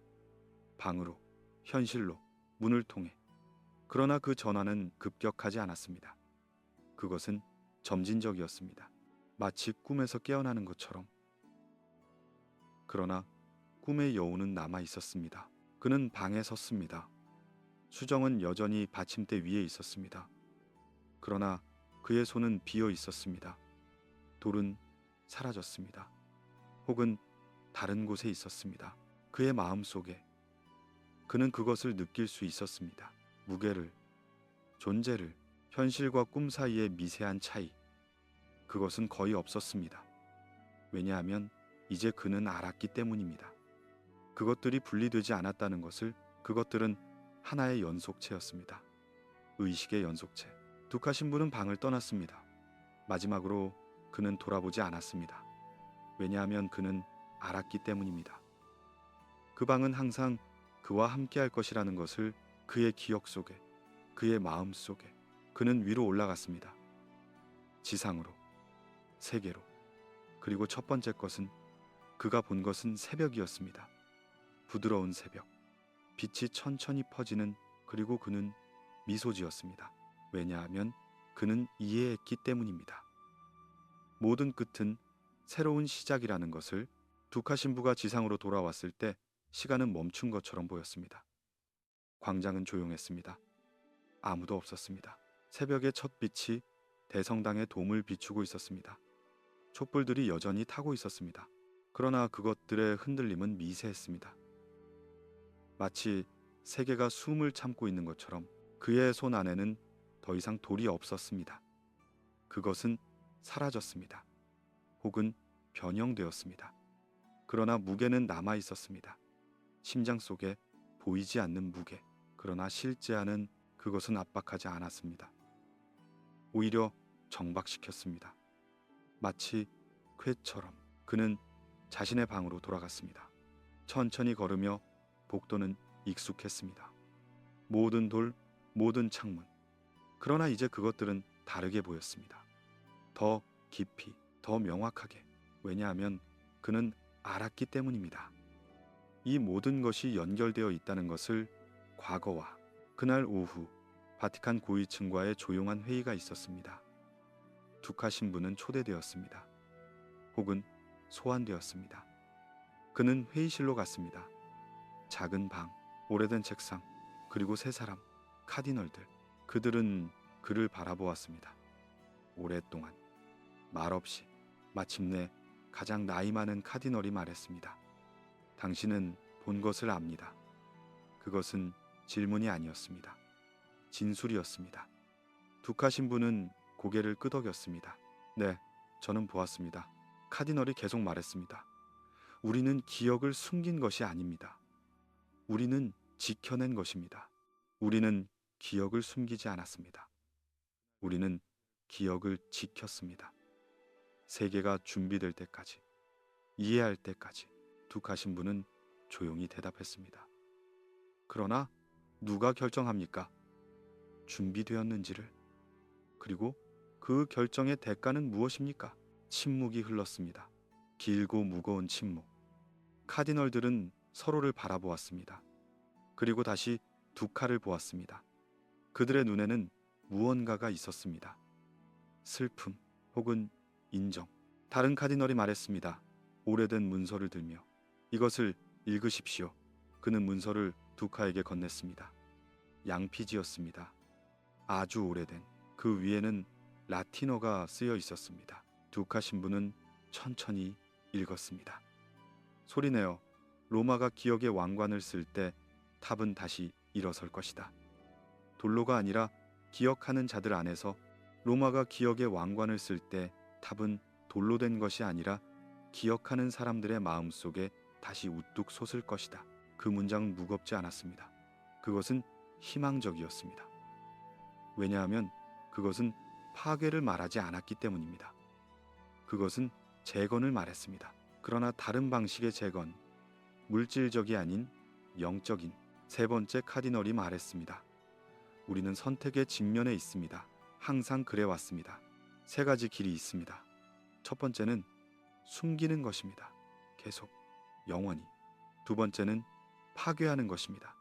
Speaker 1: 방으로, 현실로, 문을 통해. 그러나 그 전환은 급격하지 않았습니다. 그것은 점진적이었습니다. 마치 꿈에서 깨어나는 것처럼. 그러나 꿈의 여우는 남아 있었습니다. 그는 방에 섰습니다. 수정은 여전히 받침대 위에 있었습니다. 그러나 그의 손은 비어 있었습니다. 돌은 사라졌습니다. 혹은 다른 곳에 있었습니다. 그의 마음 속에. 그는 그것을 느낄 수 있었습니다. 무게를, 존재를. 현실과 꿈 사이의 미세한 차이. 그것은 거의 없었습니다. 왜냐하면 이제 그는 알았기 때문입니다. 그것들이 분리되지 않았다는 것을. 그것들은 하나의 연속체였습니다. 의식의 연속체. 둑하 신부는 방을 떠났습니다. 마지막으로 그는 돌아보지 않았습니다. 왜냐하면 그는 알았기 때문입니다. 그 방은 항상 그와 함께할 것이라는 것을. 그의 기억 속에, 그의 마음 속에. 그는 위로 올라갔습니다. 지상으로, 세계로. 그리고 첫 번째 것은, 그가 본 것은 새벽이었습니다. 부드러운 새벽. 빛이 천천히 퍼지는. 그리고 그는 미소 지었습니다. 왜냐하면 그는 이해했기 때문입니다. 모든 끝은 새로운 시작이라는 것을. 둑하 신부가 지상으로 돌아왔을 때 시간은 멈춘 것처럼 보였습니다. 광장은 조용했습니다. 아무도 없었습니다. 새벽의 첫 빛이 대성당의 돔을 비추고 있었습니다. 촛불들이 여전히 타고 있었습니다. 그러나 그것들의 흔들림은 미세했습니다. 마치 세계가 숨을 참고 있는 것처럼. 그의 손 안에는 더 이상 돌이 없었습니다. 그것은 사라졌습니다. 혹은 변형되었습니다. 그러나 무게는 남아 있었습니다. 심장 속에 보이지 않는 무게. 그러나 실제와는 그것은 압박하지 않았습니다. 오히려 정박시켰습니다. 마치 쾌처럼. 그는 자신의 방으로 돌아갔습니다. 천천히 걸으며 복도는 익숙했습니다. 모든 돌, 모든 창문. 그러나 이제 그것들은 다르게 보였습니다. 더 깊이, 더 명확하게. 왜냐하면 그는 알았기 때문입니다. 이 모든 것이 연결되어 있다는 것을. 과거와 그날 오후 바티칸 고위층과의 조용한 회의가 있었습니다. 두카 신부는 초대되었습니다. 혹은 소환되었습니다. 그는 회의실로 갔습니다. 작은 방, 오래된 책상, 그리고 세 사람, 카디널들. 그들은 그를 바라보았습니다. 오랫동안 말없이. 마침내 가장 나이 많은 카디널이 말했습니다. 당신은 본 것을 압니다. 그것은 질문이 아니었습니다. 진술이었습니다. 두카 신부는 고개를 끄덕였습니다. 네, 저는 보았습니다. 카디널이 계속 말했습니다. 우리는 기억을 숨긴 것이 아닙니다. 우리는 지켜낸 것입니다. 우리는 기억을 숨기지 않았습니다. 우리는 기억을 지켰습니다. 세계가 준비될 때까지, 이해할 때까지. 두카 신부는 조용히 대답했습니다. 그러나 누가 결정합니까? 준비되었는지를. 그리고 그 결정의 대가는 무엇입니까? 침묵이 흘렀습니다. 길고 무거운 침묵. 카디널들은 서로를 바라보았습니다. 그리고 다시 두카를 보았습니다. 그들의 눈에는 무언가가 있었습니다. 슬픔 혹은 인정. 다른 카디널이 말했습니다. 오래된 문서를 들며 이것을 읽으십시오. 그는 문서를 두카에게 건넸습니다. 양피지였습니다. 아주 오래된. 그 위에는 라틴어가 쓰여 있었습니다. 두카 신부는 천천히 읽었습니다. 소리내어 로마가 기억의 왕관을 쓸 때 탑은 다시 일어설 것이다. 돌로가 아니라 기억하는 자들 안에서. 로마가 기억의 왕관을 쓸 때 탑은 돌로 된 것이 아니라 기억하는 사람들의 마음속에 다시 우뚝 솟을 것이다. 그 문장은 무겁지 않았습니다. 그것은 희망적이었습니다. 왜냐하면 그것은 파괴를 말하지 않았기 때문입니다. 그것은 재건을 말했습니다. 그러나 다른 방식의 재건, 물질적이 아닌 영적인. 세 번째 카디널이 말했습니다. 우리는 선택의 직면에 있습니다. 항상 그래왔습니다. 세 가지 길이 있습니다. 첫 번째는 숨기는 것입니다. 계속, 영원히. 두 번째는 파괴하는 것입니다.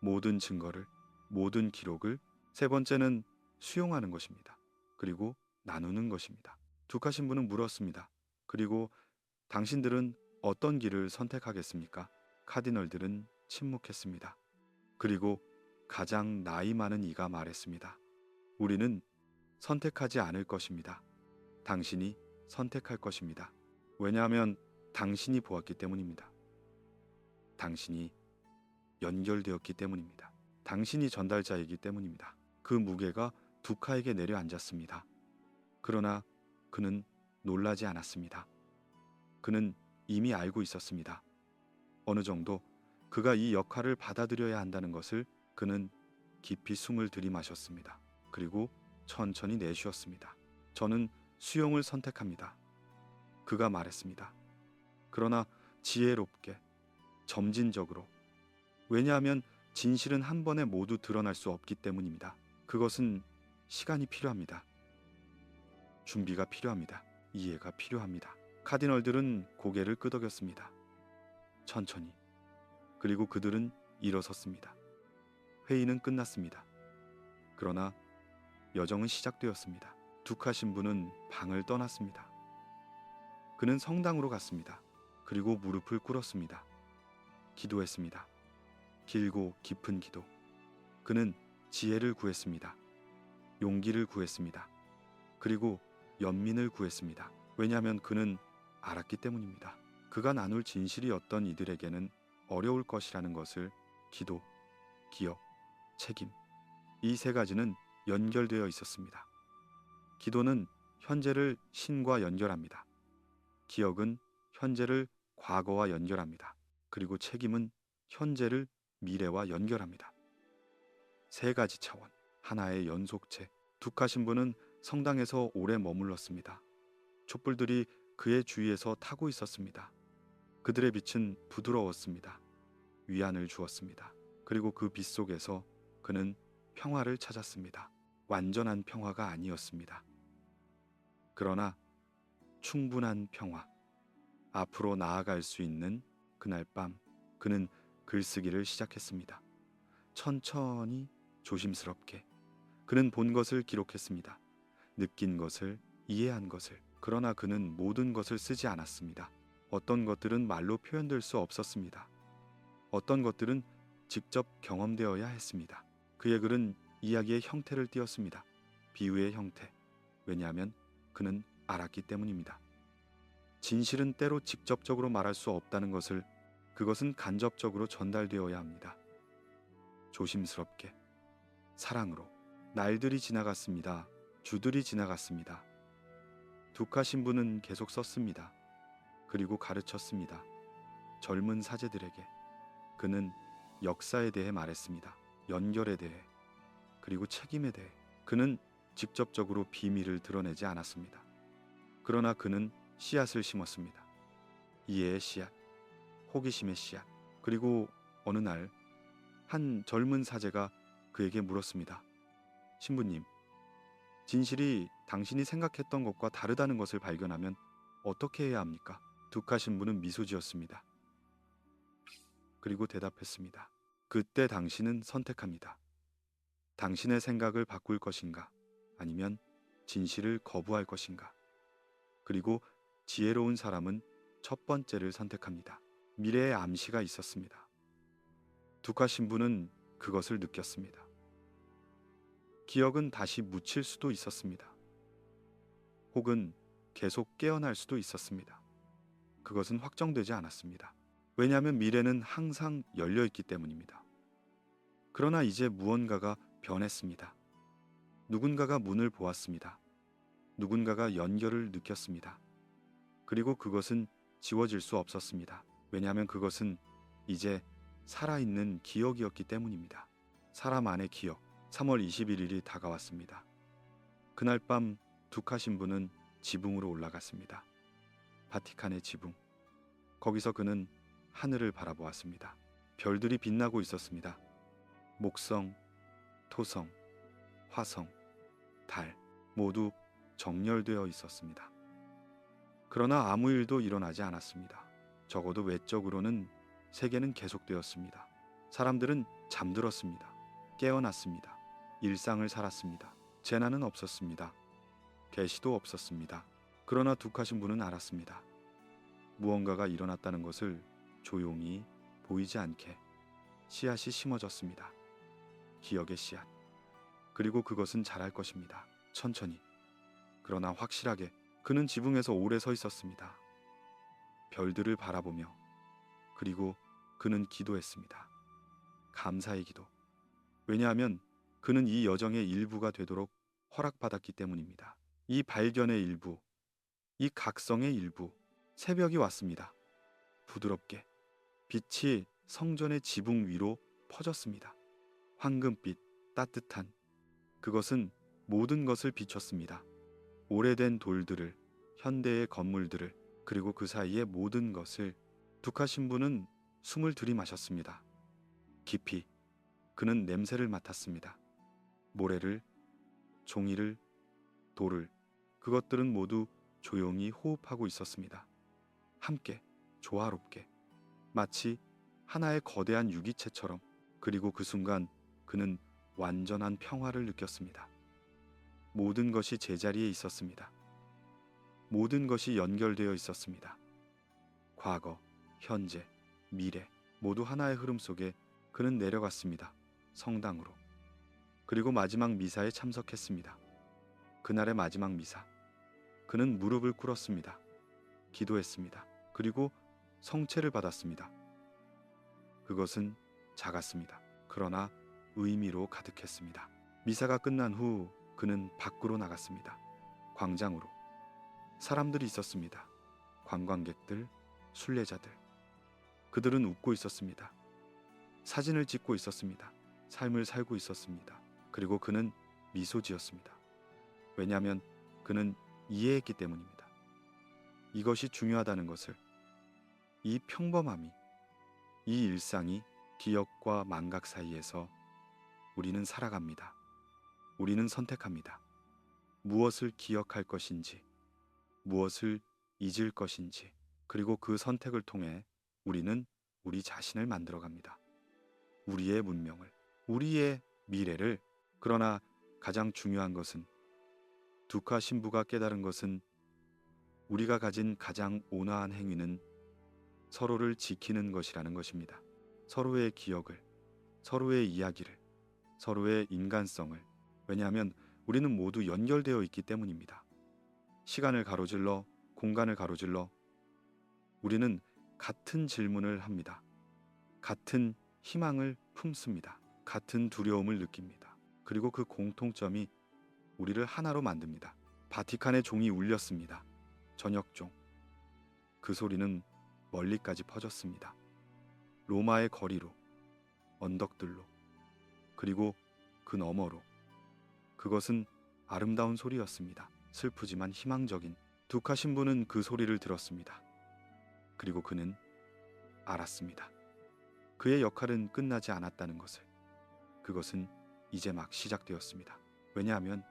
Speaker 1: 모든 증거를, 모든 기록을. 세 번째는 수용하는 것입니다. 그리고 나누는 것입니다. 두카 신부는 물었습니다. 그리고 당신들은 어떤 길을 선택하겠습니까? 카디널들은 침묵했습니다. 그리고 가장 나이 많은 이가 말했습니다. 우리는 선택하지 않을 것입니다. 당신이 선택할 것입니다. 왜냐하면 당신이 보았기 때문입니다. 당신이 연결되었기 때문입니다. 당신이 전달자이기 때문입니다. 그 무게가 두카에게 내려앉았습니다. 그러나 그는 놀라지 않았습니다. 그는 이미 알고 있었습니다. 어느 정도 그가 이 역할을 받아들여야 한다는 것을. 그는 깊이 숨을 들이마셨습니다. 그리고 천천히 내쉬었습니다. 저는 수용을 선택합니다. 그가 말했습니다. 그러나 지혜롭게, 점진적으로. 왜냐하면 진실은 한 번에 모두 드러날 수 없기 때문입니다. 그것은 시간이 필요합니다. 준비가 필요합니다. 이해가 필요합니다. 카디널들은 고개를 끄덕였습니다. 천천히. 그리고 그들은 일어섰습니다. 회의는 끝났습니다. 그러나 여정은 시작되었습니다. 두카 신부는 방을 떠났습니다. 그는 성당으로 갔습니다. 그리고 무릎을 꿇었습니다. 기도했습니다. 길고 깊은 기도. 그는 지혜를 구했습니다. 용기를 구했습니다. 그리고 연민을 구했습니다. 왜냐하면 그는 알았기 때문입니다. 그가 나눌 진실이 어떤 이들에게는 어려울 것이라는 것을. 기도, 기억, 책임. 이 세 가지는 연결되어 있었습니다. 기도는 현재를 신과 연결합니다. 기억은 현재를 과거와 연결합니다. 그리고 책임은 현재를 미래와 연결합니다. 세 가지 차원, 하나의 연속체. 두카 신부는 성당에서 오래 머물렀습니다. 촛불들이 그의 주위에서 타고 있었습니다. 그들의 빛은 부드러웠습니다. 위안을 주었습니다. 그리고 그 빛 속에서 그는 평화를 찾았습니다. 완전한 평화가 아니었습니다. 그러나 충분한 평화, 앞으로 나아갈 수 있는 그날 밤 그는 글쓰기를 시작했습니다. 천천히 조심스럽게 그는 본 것을 기록했습니다. 느낀 것을, 이해한 것을. 그러나 그는 모든 것을 쓰지 않았습니다. 어떤 것들은 말로 표현될 수 없었습니다. 어떤 것들은 직접 경험되어야 했습니다. 그의 글은 이야기의 형태를 띄었습니다. 비유의 형태. 왜냐하면 그는 알았기 때문입니다. 진실은 때로 직접적으로 말할 수 없다는 것을, 그것은 간접적으로 전달되어야 합니다. 조심스럽게, 사랑으로. 날들이 지나갔습니다. 주들이 지나갔습니다. 두카 신부는 계속 썼습니다. 그리고 가르쳤습니다. 젊은 사제들에게. 그는 역사에 대해 말했습니다. 연결에 대해, 그리고 책임에 대해. 그는 직접적으로 비밀을 드러내지 않았습니다. 그러나 그는 씨앗을 심었습니다. 이해의 씨앗, 호기심의 씨앗. 그리고 어느 날 한 젊은 사제가 그에게 물었습니다. 신부님, 진실이 당신이 생각했던 것과 다르다는 것을 발견하면 어떻게 해야 합니까? 두카 신부는 미소 지었습니다. 그리고 대답했습니다. 그때 당신은 선택합니다. 당신의 생각을 바꿀 것인가, 아니면 진실을 거부할 것인가. 그리고 지혜로운 사람은 첫 번째를 선택합니다. 미래의 암시가 있었습니다. 두카 신부는 그것을 느꼈습니다. 기억은 다시 묻힐 수도 있었습니다. 혹은 계속 깨어날 수도 있었습니다. 그것은 확정되지 않았습니다. 왜냐하면 미래는 항상 열려 있기 때문입니다. 그러나 이제 무언가가 변했습니다. 누군가가 문을 보았습니다. 누군가가 연결을 느꼈습니다. 그리고 그것은 지워질 수 없었습니다. 왜냐하면 그것은 이제 살아있는 기억이었기 때문입니다. 사람 안의 기억. 3월 21일이 다가왔습니다. 그날 밤 두카 신부는 지붕으로 올라갔습니다. 바티칸의 지붕. 거기서 그는 하늘을 바라보았습니다. 별들이 빛나고 있었습니다. 목성, 토성, 화성, 달 모두 정렬되어 있었습니다. 그러나 아무 일도 일어나지 않았습니다. 적어도 외적으로는 세계는 계속되었습니다. 사람들은 잠들었습니다. 깨어났습니다. 일상을 살았습니다. 재난은 없었습니다. 계시도 없었습니다. 그러나 두카 신부는 알았습니다. 무언가가 일어났다는 것을 조용히 보이지 않게 씨앗이 심어졌습니다. 기억의 씨앗. 그리고 그것은 자랄 것입니다. 천천히. 그러나 확실하게. 그는 지붕에서 오래 서 있었습니다. 별들을 바라보며. 그리고 그는 기도했습니다. 감사의 기도. 왜냐하면 그는 이 여정의 일부가 되도록 허락받았기 때문입니다. 이 발견의 일부, 이 각성의 일부. 새벽이 왔습니다. 부드럽게. 빛이 성전의 지붕 위로 퍼졌습니다. 황금빛, 따뜻한. 그것은 모든 것을 비췄습니다. 오래된 돌들을, 현대의 건물들을, 그리고 그 사이의 모든 것을. 두카 신부는 숨을 들이마셨습니다. 깊이. 그는 냄새를 맡았습니다. 모래를, 종이를, 돌을. 그것들은 모두 조용히 호흡하고 있었습니다. 함께, 조화롭게. 마치 하나의 거대한 유기체처럼. 그리고 그 순간 그는 완전한 평화를 느꼈습니다. 모든 것이 제자리에 있었습니다. 모든 것이 연결되어 있었습니다. 과거, 현재, 미래 모두 하나의 흐름 속에 그는 내려갔습니다. 성당으로. 그리고 마지막 미사에 참석했습니다. 그날의 마지막 미사. 그는 무릎을 꿇었습니다. 기도했습니다. 그리고 성체를 받았습니다. 그것은 작았습니다. 그러나 의미로 가득했습니다. 미사가 끝난 후 그는 밖으로 나갔습니다. 광장으로. 사람들이 있었습니다. 관광객들, 순례자들. 그들은 웃고 있었습니다. 사진을 찍고 있었습니다. 삶을 살고 있었습니다. 그리고 그는 미소 지었습니다. 왜냐하면 그는 이해했기 때문입니다. 이것이 중요하다는 것을. 이 평범함이, 이 일상이 기억과 망각 사이에서 우리는 살아갑니다. 우리는 선택합니다. 무엇을 기억할 것인지, 무엇을 잊을 것인지, 그리고 그 선택을 통해 우리는 우리 자신을 만들어갑니다. 우리의 문명을, 우리의 미래를. 그러나 가장 중요한 것은, 두카 신부가 깨달은 것은, 우리가 가진 가장 온화한 행위는 서로를 지키는 것이라는 것입니다. 서로의 기억을, 서로의 이야기를, 서로의 인간성을. 왜냐하면 우리는 모두 연결되어 있기 때문입니다. 시간을 가로질러, 공간을 가로질러 우리는 같은 질문을 합니다. 같은 희망을 품습니다. 같은 두려움을 느낍니다. 그리고 그 공통점이 우리를 하나로 만듭니다. 바티칸의 종이 울렸습니다. 저녁종. 그 소리는 멀리까지 퍼졌습니다. 로마의 거리로, 언덕들로, 그리고 그 너머로. 그것은 아름다운 소리였습니다. 슬프지만 희망적인. 두카 신부는 그 소리를 들었습니다. 그리고 그는 알았습니다. 그의 역할은 끝나지 않았다는 것을. 그것은 이제 막 시작되었습니다. 왜냐하면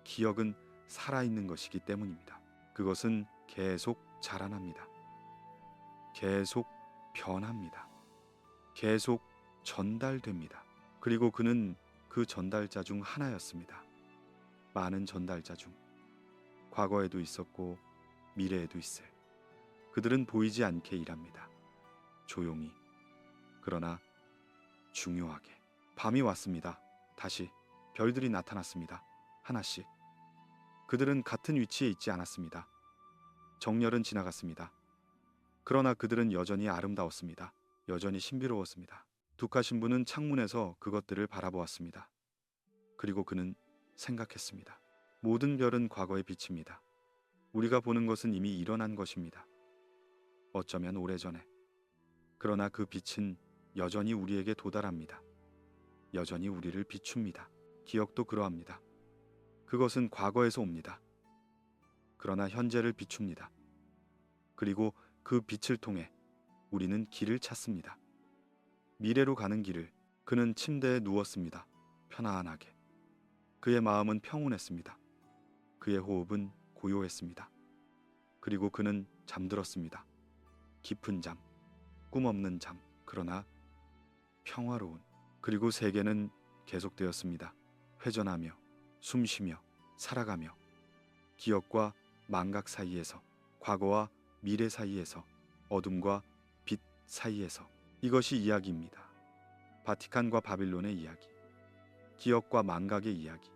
Speaker 1: 기억은 살아있는 것이기 때문입니다. 그것은 계속 자라납니다. 계속 변합니다. 계속 전달됩니다. 그리고 그는 그 전달자 중 하나였습니다. 많은 전달자 중. 과거에도 있었고 미래에도 있을. 그들은 보이지 않게 일합니다. 조용히. 그러나 중요하게. 밤이 왔습니다. 다시 별들이 나타났습니다. 하나씩. 그들은 같은 위치에 있지 않았습니다. 정열은 지나갔습니다. 그러나 그들은 여전히 아름다웠습니다. 여전히 신비로웠습니다. 두카 신부는 창문에서 그것들을 바라보았습니다. 그리고 그는 생각했습니다. 모든 별은 과거의 빛입니다. 우리가 보는 것은 이미 일어난 것입니다. 어쩌면 오래전에. 그러나 그 빛은 여전히 우리에게 도달합니다. 여전히 우리를 비춥니다. 기억도 그러합니다. 그것은 과거에서 옵니다. 그러나 현재를 비춥니다. 그리고 그 빛을 통해 우리는 길을 찾습니다. 미래로 가는 길을. 그는 침대에 누웠습니다. 편안하게. 그의 마음은 평온했습니다. 그의 호흡은 고요했습니다. 그리고 그는 잠들었습니다. 깊은 잠, 꿈 없는 잠, 그러나 평화로운. 그리고 세계는 계속되었습니다. 회전하며, 숨쉬며, 살아가며, 기억과 망각 사이에서, 과거와 미래 사이에서, 어둠과 빛 사이에서. 이것이 이야기입니다. 바티칸과 바빌론의 이야기, 기억과 망각의 이야기,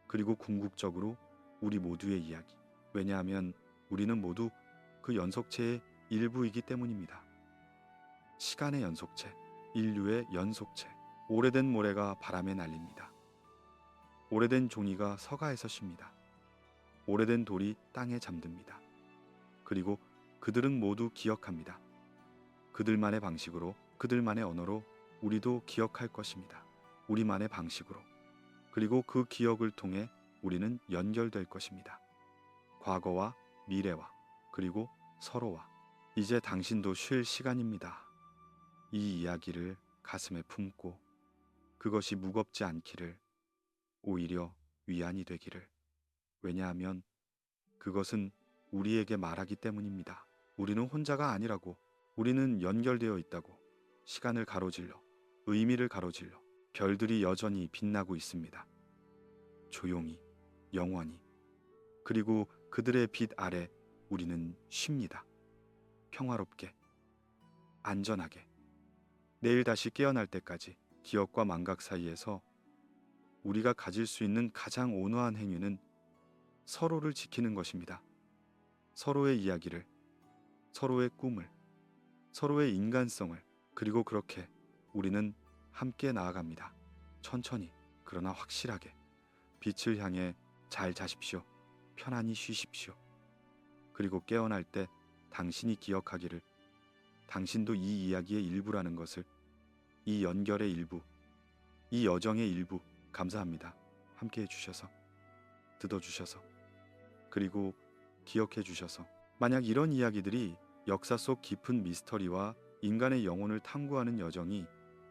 Speaker 1: 그리고 궁극적으로 우리 모두의 이야기. 왜냐하면 우리는 모두 그 연속체의 일부이기 때문입니다. 시간의 연속체, 인류의 연속체. 오래된 모래가 바람에 날립니다. 오래된 종이가 서가에서 쉽니다. 오래된 돌이 땅에 잠듭니다. 그리고 그들은 모두 기억합니다. 그들만의 방식으로, 그들만의 언어로. 우리도 기억할 것입니다. 우리만의 방식으로. 그리고 그 기억을 통해 우리는 연결될 것입니다. 과거와 미래와, 그리고 서로와. 이제 당신도 쉴 시간입니다. 이 이야기를 가슴에 품고 그것이 무겁지 않기를, 오히려 위안이 되기를. 왜냐하면 그것은 우리에게 말하기 때문입니다. 우리는 혼자가 아니라고. 우리는 연결되어 있다고. 시간을 가로질러, 의미를 가로질러 별들이 여전히 빛나고 있습니다. 조용히, 영원히. 그리고 그들의 빛 아래 우리는 쉽니다. 평화롭게, 안전하게. 내일 다시 깨어날 때까지. 기억과 망각 사이에서 우리가 가질 수 있는 가장 온화한 행위는 서로를 지키는 것입니다. 서로의 이야기를, 서로의 꿈을, 서로의 인간성을. 그리고 그렇게 우리는 함께 나아갑니다. 천천히, 그러나 확실하게. 빛을 향해 잘 자십시오. 편안히 쉬십시오. 그리고 깨어날 때 당신이 기억하기를, 당신도 이 이야기의 일부라는 것을. 이 연결의 일부, 이 여정의 일부. 감사합니다. 함께 해주셔서, 듣어주셔서, 그리고 기억해 주셔서. 만약 이런 이야기들이 역사 속 깊은 미스터리와 인간의 영혼을 탐구하는 여정이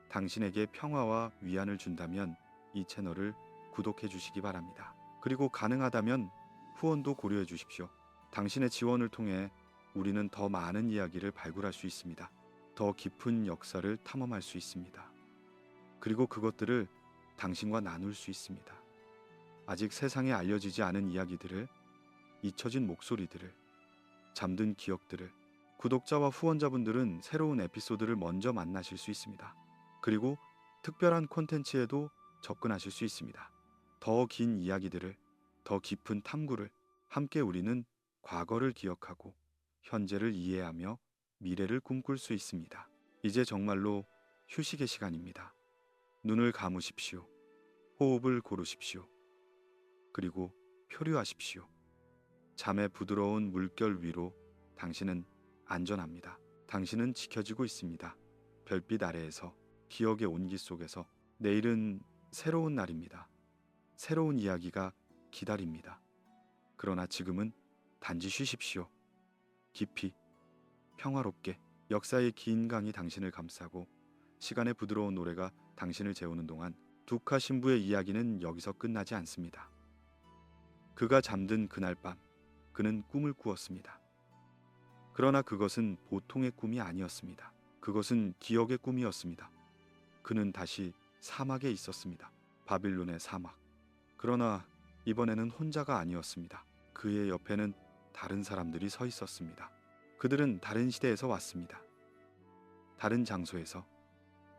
Speaker 1: 당신에게 평화와 위안을 준다면 이 채널을 구독해 주시기 바랍니다. 그리고 가능하다면 후원도 고려해 주십시오. 당신의 지원을 통해 우리는 더 많은 이야기를 발굴할 수 있습니다. 더 깊은 역사를 탐험할 수 있습니다. 그리고 그것들을 당신과 나눌 수 있습니다. 아직 세상에 알려지지 않은 이야기들을, 잊혀진 목소리들을, 잠든 기억들을, 구독자와 후원자분들은 새로운 에피소드를 먼저 만나실 수 있습니다. 그리고 특별한 콘텐츠에도 접근하실 수 있습니다. 더 긴 이야기들을, 더 깊은 탐구를 함께 우리는 과거를 기억하고 현재를 이해하며 미래를 꿈꿀 수 있습니다. 이제 정말로 휴식의 시간입니다. 눈을 감으십시오. 호흡을 고르십시오. 그리고 표류하십시오. 잠의 부드러운 물결 위로 당신은 안전합니다. 당신은 지켜지고 있습니다. 별빛 아래에서, 기억의 온기 속에서. 내일은 새로운 날입니다. 새로운 이야기가 기다립니다. 그러나 지금은 단지 쉬십시오. 깊이, 평화롭게. 역사의 긴 강이 당신을 감싸고 시간의 부드러운 노래가 당신을 재우는 동안 두카 신부의 이야기는 여기서 끝나지 않습니다. 그가 잠든 그날 밤, 그는 꿈을 꾸었습니다. 그러나 그것은 보통의 꿈이 아니었습니다. 그것은 기억의 꿈이었습니다. 그는 다시 사막에 있었습니다. 바빌론의 사막. 그러나 이번에는 혼자가 아니었습니다. 그의 옆에는 다른 사람들이 서 있었습니다. 그들은 다른 시대에서 왔습니다. 다른 장소에서.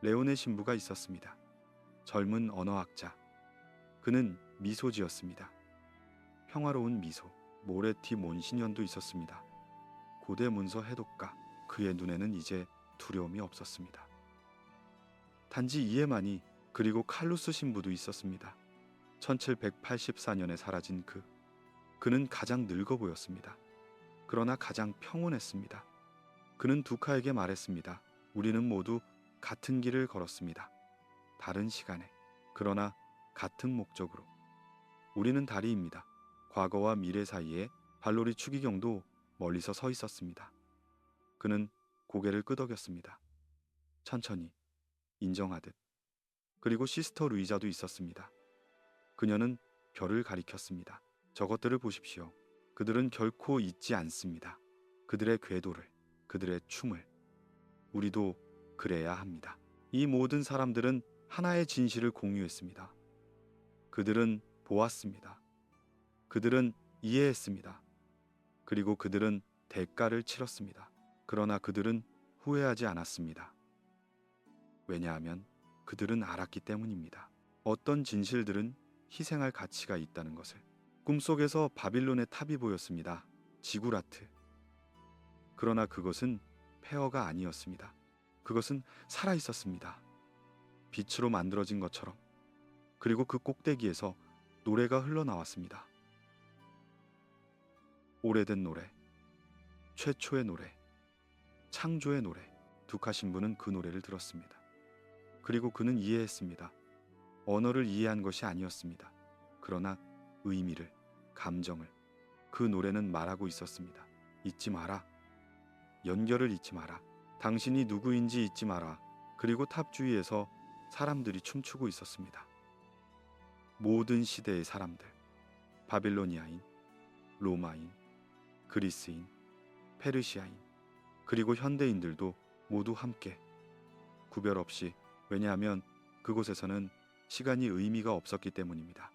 Speaker 1: 레온의 신부가 있었습니다. 젊은 언어학자. 그는 미소 지었습니다. 평화로운 미소. 모레티 몬시년도 있었습니다. 고대 문서 해독가. 그의 눈에는 이제 두려움이 없었습니다. 단지 이에만이. 그리고 칼루스 신부도 있었습니다. 1784년에 사라진 그는 가장 늙어 보였습니다. 그러나 가장 평온했습니다. 그는 두카에게 말했습니다. 우리는 모두 같은 길을 걸었습니다. 다른 시간에. 그러나 같은 목적으로. 우리는 다리입니다. 과거와 미래 사이에. 발로리 추기경도 멀리서 서 있었습니다. 그는 고개를 끄덕였습니다. 천천히, 인정하듯. 그리고 시스터 루이자도 있었습니다. 그녀는 별을 가리켰습니다. 저것들을 보십시오. 그들은 결코 잊지 않습니다. 그들의 궤도를, 그들의 춤을. 우리도 그래야 합니다. 이 모든 사람들은 하나의 진실을 공유했습니다. 그들은 보았습니다. 그들은 이해했습니다. 그리고 그들은 대가를 치렀습니다. 그러나 그들은 후회하지 않았습니다. 왜냐하면 그들은 알았기 때문입니다. 어떤 진실들은 희생할 가치가 있다는 것을. 꿈속에서 바빌론의 탑이 보였습니다. 지구라트. 그러나 그것은 폐허가 아니었습니다. 그것은 살아있었습니다. 빛으로 만들어진 것처럼. 그리고 그 꼭대기에서 노래가 흘러나왔습니다. 오래된 노래, 최초의 노래, 창조의 노래. 두카 신부는 그 노래를 들었습니다. 그리고 그는 이해했습니다. 언어를 이해한 것이 아니었습니다. 그러나 의미를, 감정을. 그 노래는 말하고 있었습니다. 잊지 마라. 연결을 잊지 마라. 당신이 누구인지 잊지 마라. 그리고 탑 주위에서 사람들이 춤추고 있었습니다. 모든 시대의 사람들. 바빌로니아인, 로마인, 그리스인, 페르시아인, 그리고 현대인들도 모두 함께. 구별 없이. 왜냐하면 그곳에서는 시간이 의미가 없었기 때문입니다.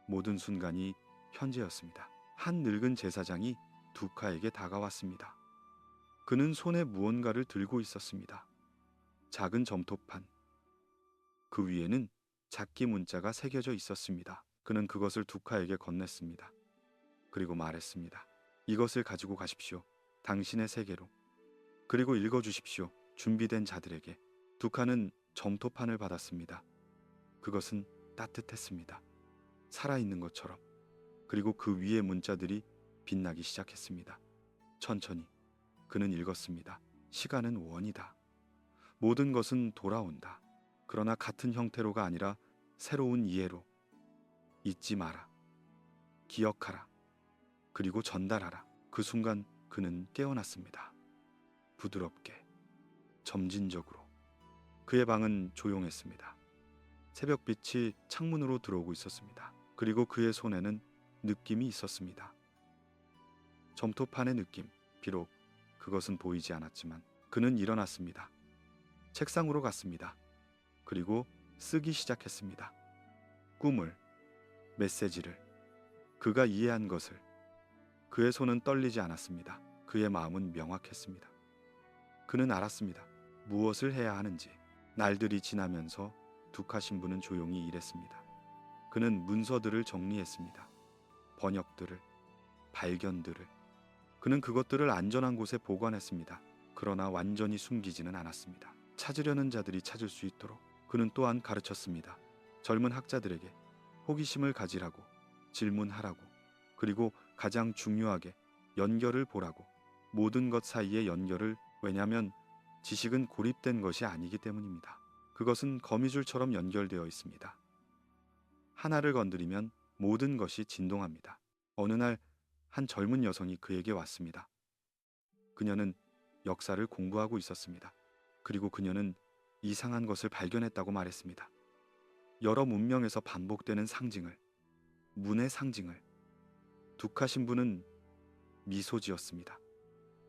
Speaker 1: 모든 순간이 현재였습니다. 한 늙은 제사장이 두카에게 다가왔습니다. 그는 손에 무언가를 들고 있었습니다. 작은 점토판. 그 위에는 작기 문자가 새겨져 있었습니다. 그는 그것을 두카에게 건넸습니다. 그리고 말했습니다. 이것을 가지고 가십시오. 당신의 세계로. 그리고 읽어주십시오. 준비된 자들에게. 두카는 점토판을 받았습니다. 그것은 따뜻했습니다. 살아있는 것처럼. 그리고 그 위의 문자들이 빛나기 시작했습니다. 천천히. 그는 읽었습니다. 시간은 원이다. 모든 것은 돌아온다. 그러나 같은 형태로가 아니라 새로운 이해로. 잊지 마라. 기억하라. 그리고 전달하라. 그 순간 그는 깨어났습니다. 부드럽게, 점진적으로. 그의 방은 조용했습니다. 새벽빛이 창문으로 들어오고 있었습니다. 그리고 그의 손에는 느낌이 있었습니다. 점토판의 느낌. 비록 그것은 보이지 않았지만 그는 일어났습니다. 책상으로 갔습니다. 그리고 쓰기 시작했습니다. 꿈을, 메시지를, 그가 이해한 것을. 그의 손은 떨리지 않았습니다. 그의 마음은 명확했습니다. 그는 알았습니다. 무엇을 해야 하는지. 날들이 지나면서 두카 신부는 조용히 일했습니다. 그는 문서들을 정리했습니다. 번역들을, 발견들을. 그는 그것들을 안전한 곳에 보관했습니다. 그러나 완전히 숨기지는 않았습니다. 찾으려는 자들이 찾을 수 있도록 그는 또한 가르쳤습니다. 젊은 학자들에게 호기심을 가지라고, 질문하라고, 그리고 가장 중요하게 연결을 보라고. 모든 것 사이의 연결을. 왜냐하면 지식은 고립된 것이 아니기 때문입니다. 그것은 거미줄처럼 연결되어 있습니다. 하나를 건드리면 모든 것이 진동합니다. 어느 날 한 젊은 여성이 그에게 왔습니다. 그녀는 역사를 공부하고 있었습니다. 그리고 그녀는 이상한 것을 발견했다고 말했습니다. 여러 문명에서 반복되는 상징을, 문의 상징을. 두카 신부는 미소 지었습니다.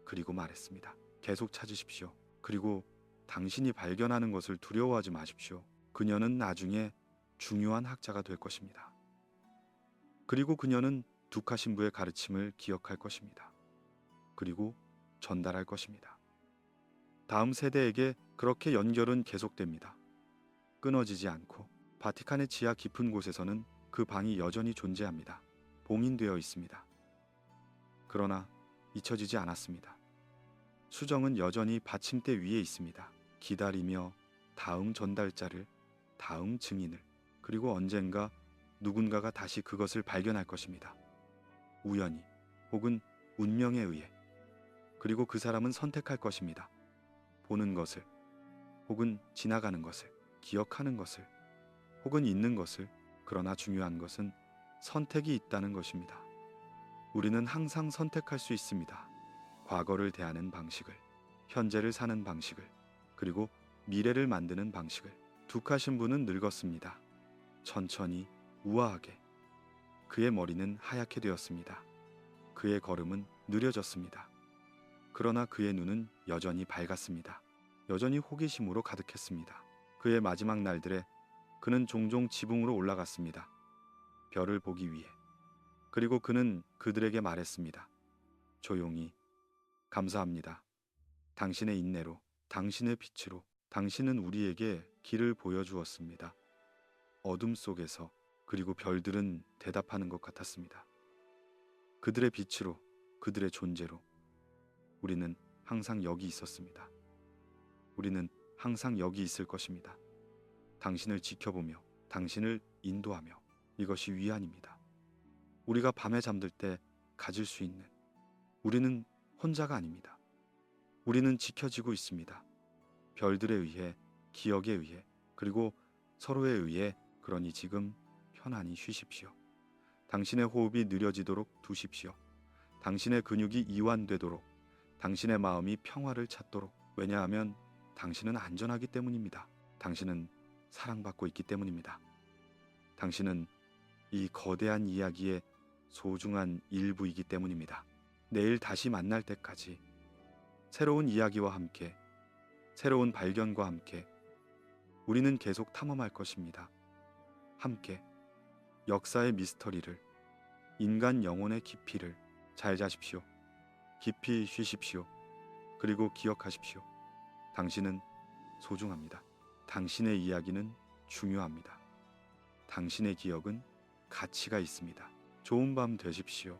Speaker 1: 그리고 말했습니다. 계속 찾으십시오. 그리고 당신이 발견하는 것을 두려워하지 마십시오. 그녀는 나중에 중요한 학자가 될 것입니다. 그리고 그녀는 두카 신부의 가르침을 기억할 것입니다. 그리고 전달할 것입니다. 다음 세대에게 그렇게 연결은 계속됩니다. 끊어지지 않고. 바티칸의 지하 깊은 곳에서는 그 방이 여전히 존재합니다. 봉인되어 있습니다. 그러나 잊혀지지 않았습니다. 수정은 여전히 받침대 위에 있습니다. 기다리며 다음 전달자를, 다음 증인을. 그리고 언젠가 누군가가 다시 그것을 발견할 것입니다. 우연히 혹은 운명에 의해. 그리고 그 사람은 선택할 것입니다. 보는 것을, 혹은 지나가는 것을, 기억하는 것을, 혹은 잊는 것을. 그러나 중요한 것은 선택이 있다는 것입니다. 우리는 항상 선택할 수 있습니다. 과거를 대하는 방식을, 현재를 사는 방식을, 그리고 미래를 만드는 방식을. 두카 신부는 늙었습니다. 천천히, 우아하게. 그의 머리는 하얗게 되었습니다. 그의 걸음은 느려졌습니다. 그러나 그의 눈은 여전히 밝았습니다. 여전히 호기심으로 가득했습니다. 그의 마지막 날들에 그는 종종 지붕으로 올라갔습니다. 별을 보기 위해. 그리고 그는 그들에게 말했습니다. 조용히, 감사합니다. 당신의 인내로, 당신의 빛으로, 당신은 우리에게 길을 보여주었습니다. 어둠 속에서. 그리고 별들은 대답하는 것 같았습니다. 그들의 빛으로, 그들의 존재로. 우리는 항상 여기 있었습니다. 우리는 항상 여기 있을 것입니다. 당신을 지켜보며, 당신을 인도하며. 이것이 위안입니다. 우리가 밤에 잠들 때 가질 수 있는. 우리는 혼자가 아닙니다. 우리는 지켜지고 있습니다. 별들에 의해, 기억에 의해, 그리고 서로에 의해. 그러니 지금 편안히 쉬십시오. 당신의 호흡이 느려지도록 두십시오. 당신의 근육이 이완되도록, 당신의 마음이 평화를 찾도록. 왜냐하면 당신은 안전하기 때문입니다. 당신은 사랑받고 있기 때문입니다. 당신은 이 거대한 이야기의 소중한 일부이기 때문입니다. 내일 다시 만날 때까지 새로운 이야기와 함께, 새로운 발견과 함께 우리는 계속 탐험할 것입니다. 함께 역사의 미스터리를, 인간 영혼의 깊이를. 잘 자십시오. 깊이 쉬십시오. 그리고 기억하십시오. 당신은 소중합니다. 당신의 이야기는 중요합니다. 당신의 기억은 가치가 있습니다. 좋은 밤 되십시오.